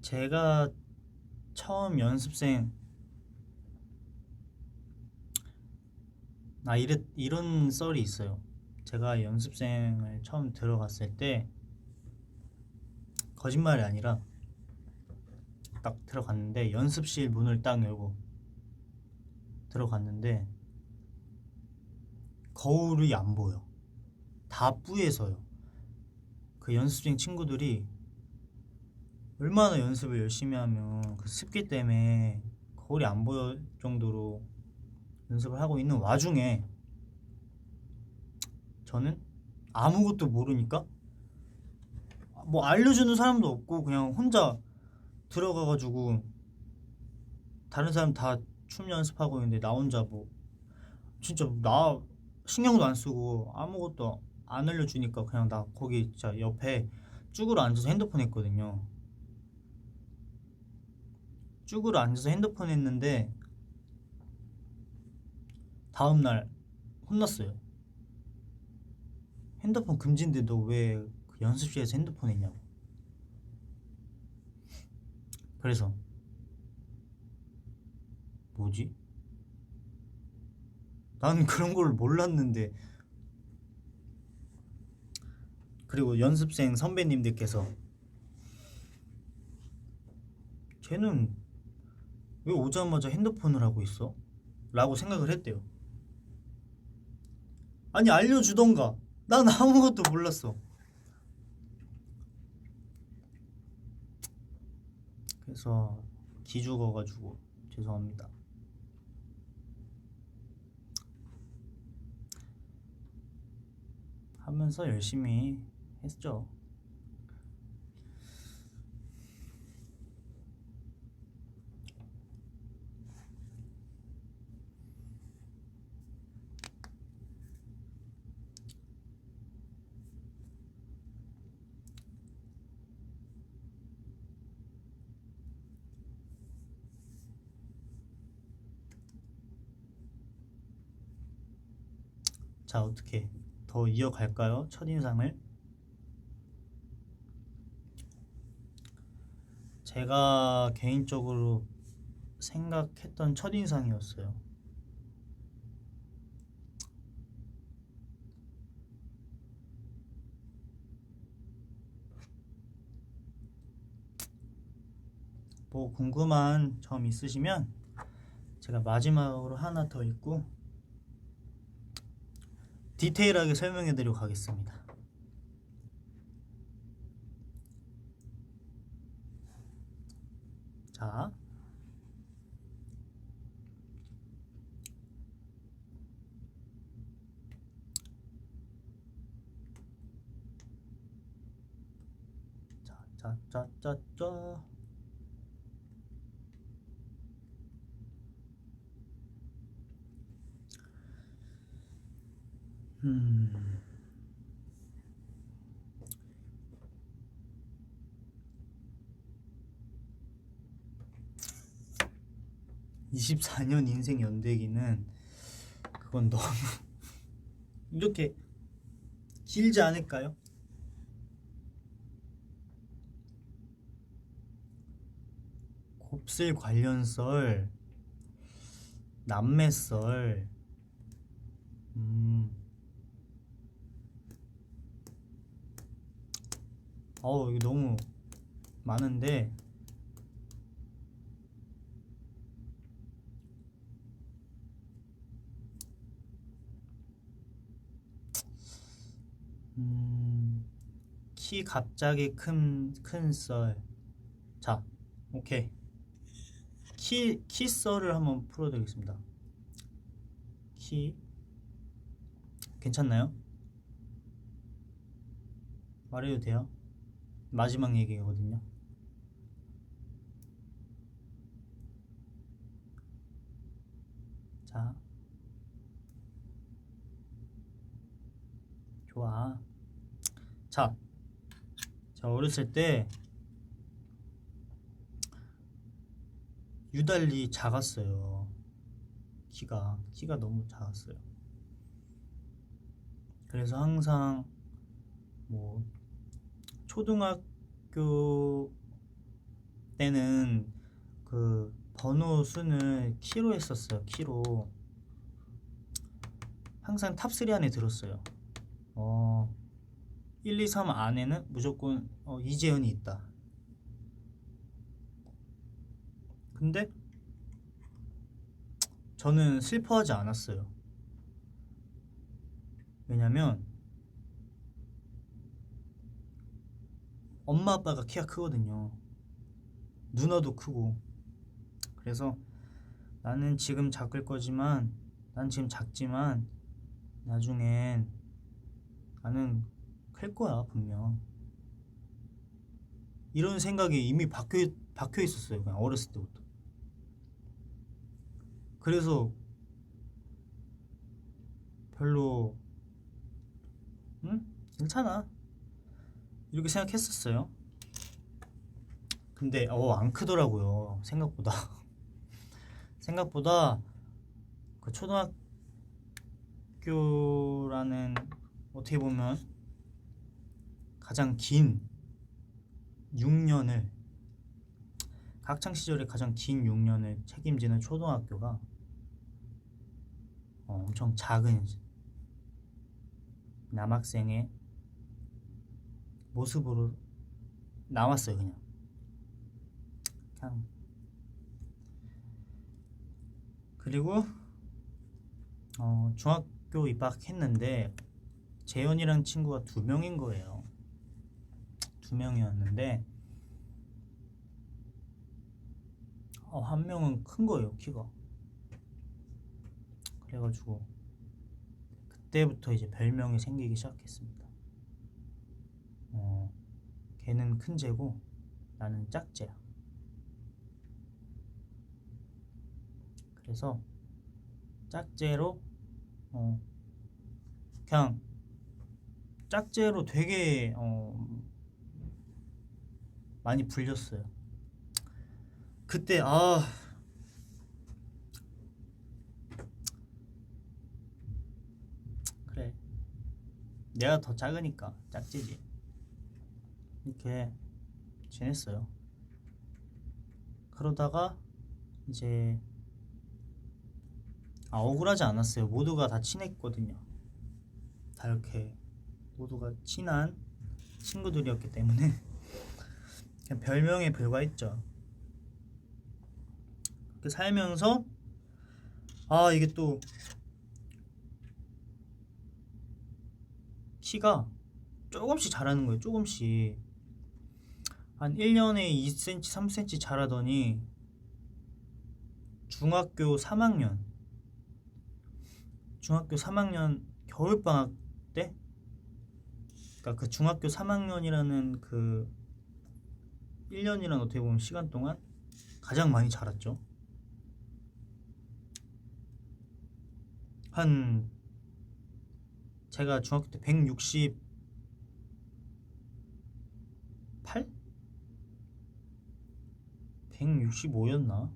제가 처음 연습생 이런 썰이 있어요. 제가 연습생을 처음 들어갔을 때, 거짓말이 아니라 딱 들어갔는데, 연습실 문을 딱 열고 들어갔는데 거울이 안 보여. 다 뿌예서요. 그 연습생 친구들이 얼마나 연습을 열심히 하면 그 습기 때문에 거울이 안 보일 정도로 연습을 하고 있는 와중에, 저는 아무것도 모르니까 뭐 알려주는 사람도 없고 그냥 혼자 들어가가지고 다른 사람 다 춤 연습하고 있는데 나 혼자 뭐 진짜 나 신경도 안 쓰고 아무것도 안 알려주니까 그냥 나 거기 진짜 옆에 쭈그러 앉아서 핸드폰 했거든요. 쭈그러 앉아서 핸드폰 했는데 다음날 혼났어요. 핸드폰 금지인데 너 왜 그 연습실에서 핸드폰 했냐고. 그래서 뭐지? 난 그런 걸 몰랐는데. 그리고 연습생 선배님들께서 쟤는 왜 오자마자 핸드폰을 하고 있어? 라고 생각을 했대요. 아니 알려주던가. 난 아무것도 몰랐어. 그래서 기죽어가지고 죄송합니다. 하면서 열심히 했죠. 자, 어떻게 더 이어갈까요? 첫인상을. 제가 개인적으로 생각했던 첫인상이었어요. 뭐 궁금한 점 있으시면 제가 마지막으로 하나 더 읽고 디테일하게 설명해 드리고 가겠습니다. 자, 짜짜짜짜. 음. 24년 인생 연대기는 그건 너무 이렇게 길지 않을까요? 곱슬 관련썰, 남매썰, 이게 너무 많은데 키 갑자기 큰 썰. 자, 오케이. 키 썰을 한번 풀어드리겠습니다. 키 괜찮나요? 말해도 돼요? 마지막 얘기거든요. 자, 좋아. 자, 제가 어렸을 때 유달리 작았어요. 키가 너무 작았어요. 그래서 항상 뭐 초등학교 때는 그 번호 수는 키로 했었어요. 키로. 항상 탑3 안에 들었어요. 1, 2, 3 안에는 무조건 이재현이 있다. 근데 저는 슬퍼하지 않았어요. 왜냐면 엄마 아빠가 키가 크거든요. 누나도 크고. 그래서 나는 지금 작을 거지만, 난 지금 작지만 나중엔 나는 클 거야 분명. 이런 생각이 이미 박혀 있었어요. 그냥 어렸을 때부터. 그래서 별로 괜찮아 이렇게 생각했었어요. 근데 안 크더라고요. 생각보다. 생각보다 그 초등학교라는 어떻게 보면 가장 긴 6년을, 학창 시절에 가장 긴 6년을 책임지는 초등학교가 엄청 작은 남학생의 모습으로 나왔어요. 그냥. 그리고 중학교 입학했는데 재현이라는 친구가 2명인 거예요. 2명이었는데 한 명은 큰 거예요, 키가. 그래가지고 그때부터 이제 별명이 생기기 시작했습니다. 걔는 큰 쟤고 나는 짝쟤야. 그래서 짝쟤로 그냥 짝쟤로 되게 많이 불렸어요. 그때 그래, 내가 더 작으니까 짝지지 이렇게 지냈어요. 그러다가 이제 억울하지 않았어요. 모두가 다 친했거든요. 다 이렇게 모두가 친한 친구들이었기 때문에 그냥 별명에 불과했죠. 그렇게 살면서 이게 또 키가 조금씩 자라는 거예요. 조금씩. 한 1년에 2cm, 3cm 자라더니 중학교 3학년 겨울방학 때, 그러니까 그 중학교 3학년이라는 그 1년이란 어떻게 보면 시간 동안 가장 많이 자랐죠. 제가 중학교 때 168? 165였나?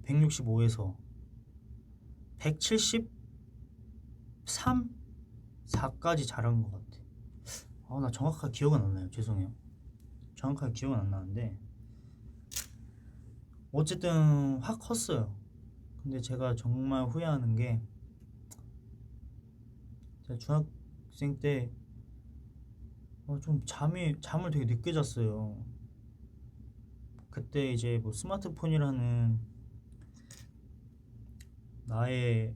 165에서 173? 4까지 자란 것 같아. 나 정확하게 기억은 안 나요. 죄송해요. 정확하게 기억은 안 나는데 어쨌든 확 컸어요. 근데 제가 정말 후회하는 게, 제가 중학생 때 좀 잠을 되게 늦게 잤어요. 그때 이제 뭐 스마트폰이라는 나의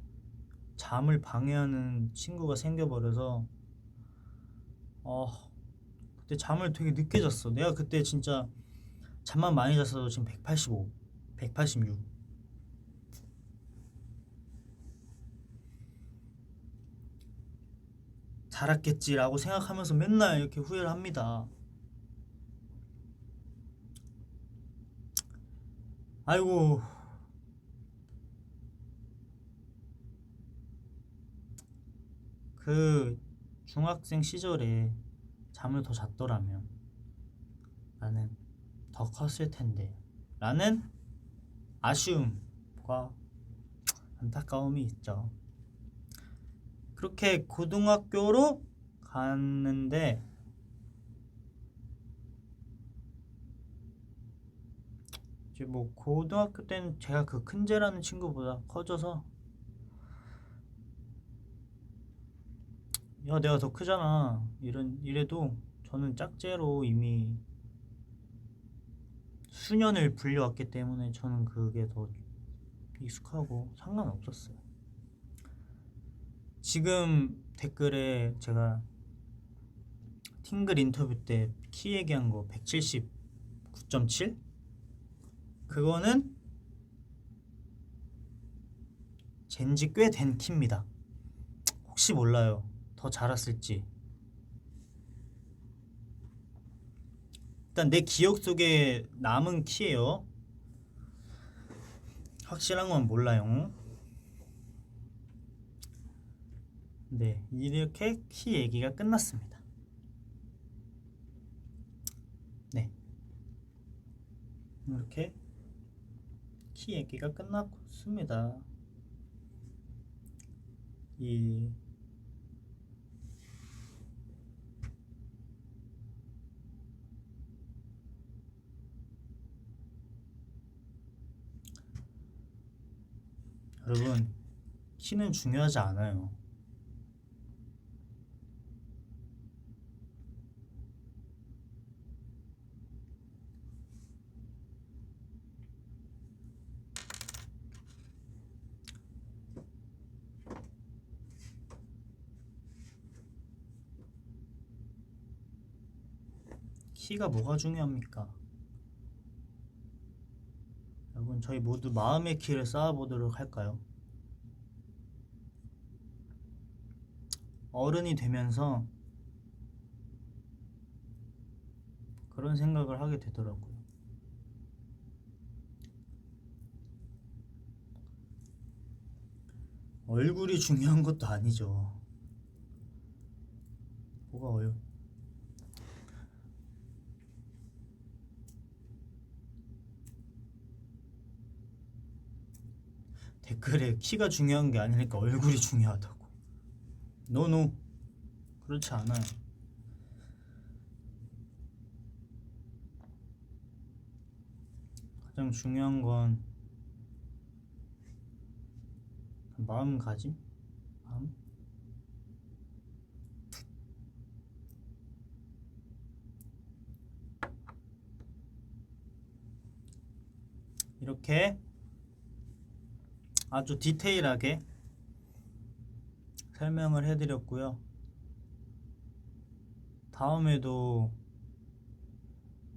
잠을 방해하는 친구가 생겨버려서 그때 잠을 되게 늦게 잤어. 내가 그때 진짜 잠만 많이 잤어도 지금 185, 186. 자랐겠지라고 생각하면서 맨날 이렇게 후회를 합니다. 아이고, 그 중학생 시절에 잠을 더 잤더라면 나는 더 컸을 텐데 라는 아쉬움과 안타까움이 있죠. 그렇게 고등학교로 갔는데 이제 뭐 고등학교 때는 제가 그 큰재라는 친구보다 커져서 야 내가 더 크잖아 이래도 저는 짝재로 이미 수년을 불려왔기 때문에 저는 그게 더 익숙하고 상관없었어요. 지금 댓글에 제가 팅글 인터뷰 때 키 얘기한 거 179.7? 그거는 젠지 꽤 된 키입니다. 혹시 몰라요. 더 자랐을지. 일단 내 기억 속에 남은 키예요. 확실한 건 몰라요. 네, 이렇게 키 얘기가 끝났습니다. 네, 이렇게 키 얘기가 끝났습니다. 여러분, 키는 중요하지 않아요. 키가 뭐가 중요합니까? 여러분, 저희 모두 마음의 키를 쌓아보도록 할까요? 어른이 되면서 그런 생각을 하게 되더라고요. 얼굴이 중요한 것도 아니죠. 뭐가 댓글에 키가 중요한 게 아니니까 얼굴이 중요하다고. 노노, 그렇지 않아요. 가장 중요한 건 마음가짐? 마음? 이렇게 아주 디테일하게 설명을 해드렸고요. 다음에도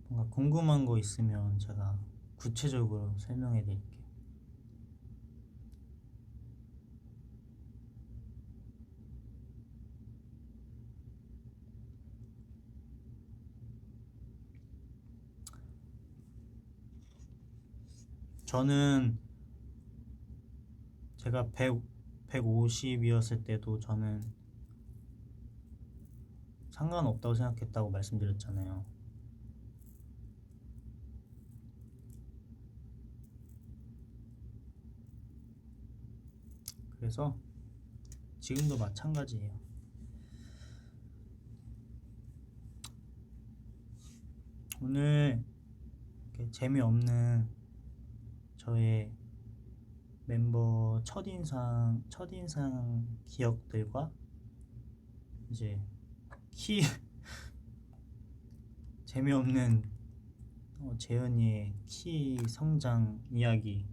뭔가 궁금한 거 있으면 제가 구체적으로 설명해 드릴게요. 저는 제가 150이었을 때도 저는 상관없다고 생각했다고 말씀드렸잖아요. 그래서 지금도 마찬가지예요. 오늘 이렇게 재미없는 저의 멤버 첫인상 기억들과 이제 키 재미없는 재현이의 키 성장 이야기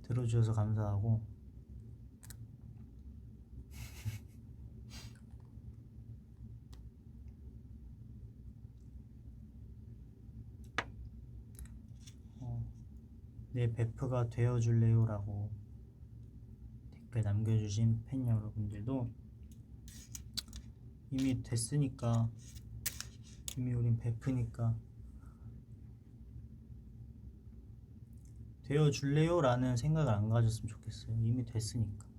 들어주셔서 감사하고 내 베프가 되어줄래요? 라고 댓글 남겨주신 팬 여러분들도 이미 됐으니까, 이미 우린 베프니까 되어줄래요? 라는 생각을 안 가졌으면 좋겠어요. 이미 됐으니까.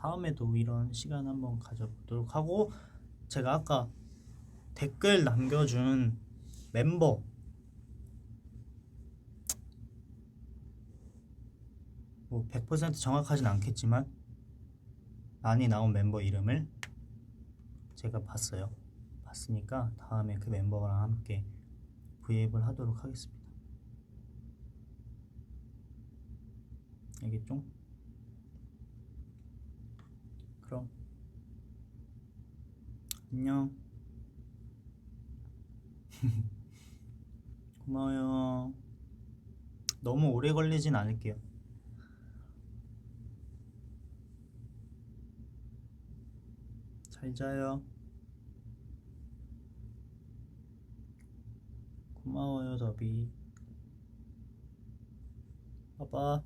다음에도 이런 시간 한번 가져보도록 하고, 제가 아까 댓글 남겨준 멤버 뭐 100% 정확하진 않겠지만 많이 나온 멤버 이름을 제가 봤으니까 다음에 그 멤버랑 함께 브이앱을 하도록 하겠습니다. 알겠죠? 그럼 안녕. 고마워요. 너무 오래 걸리진 않을게요. 잘 자요. 고마워요, 더비. 봐봐.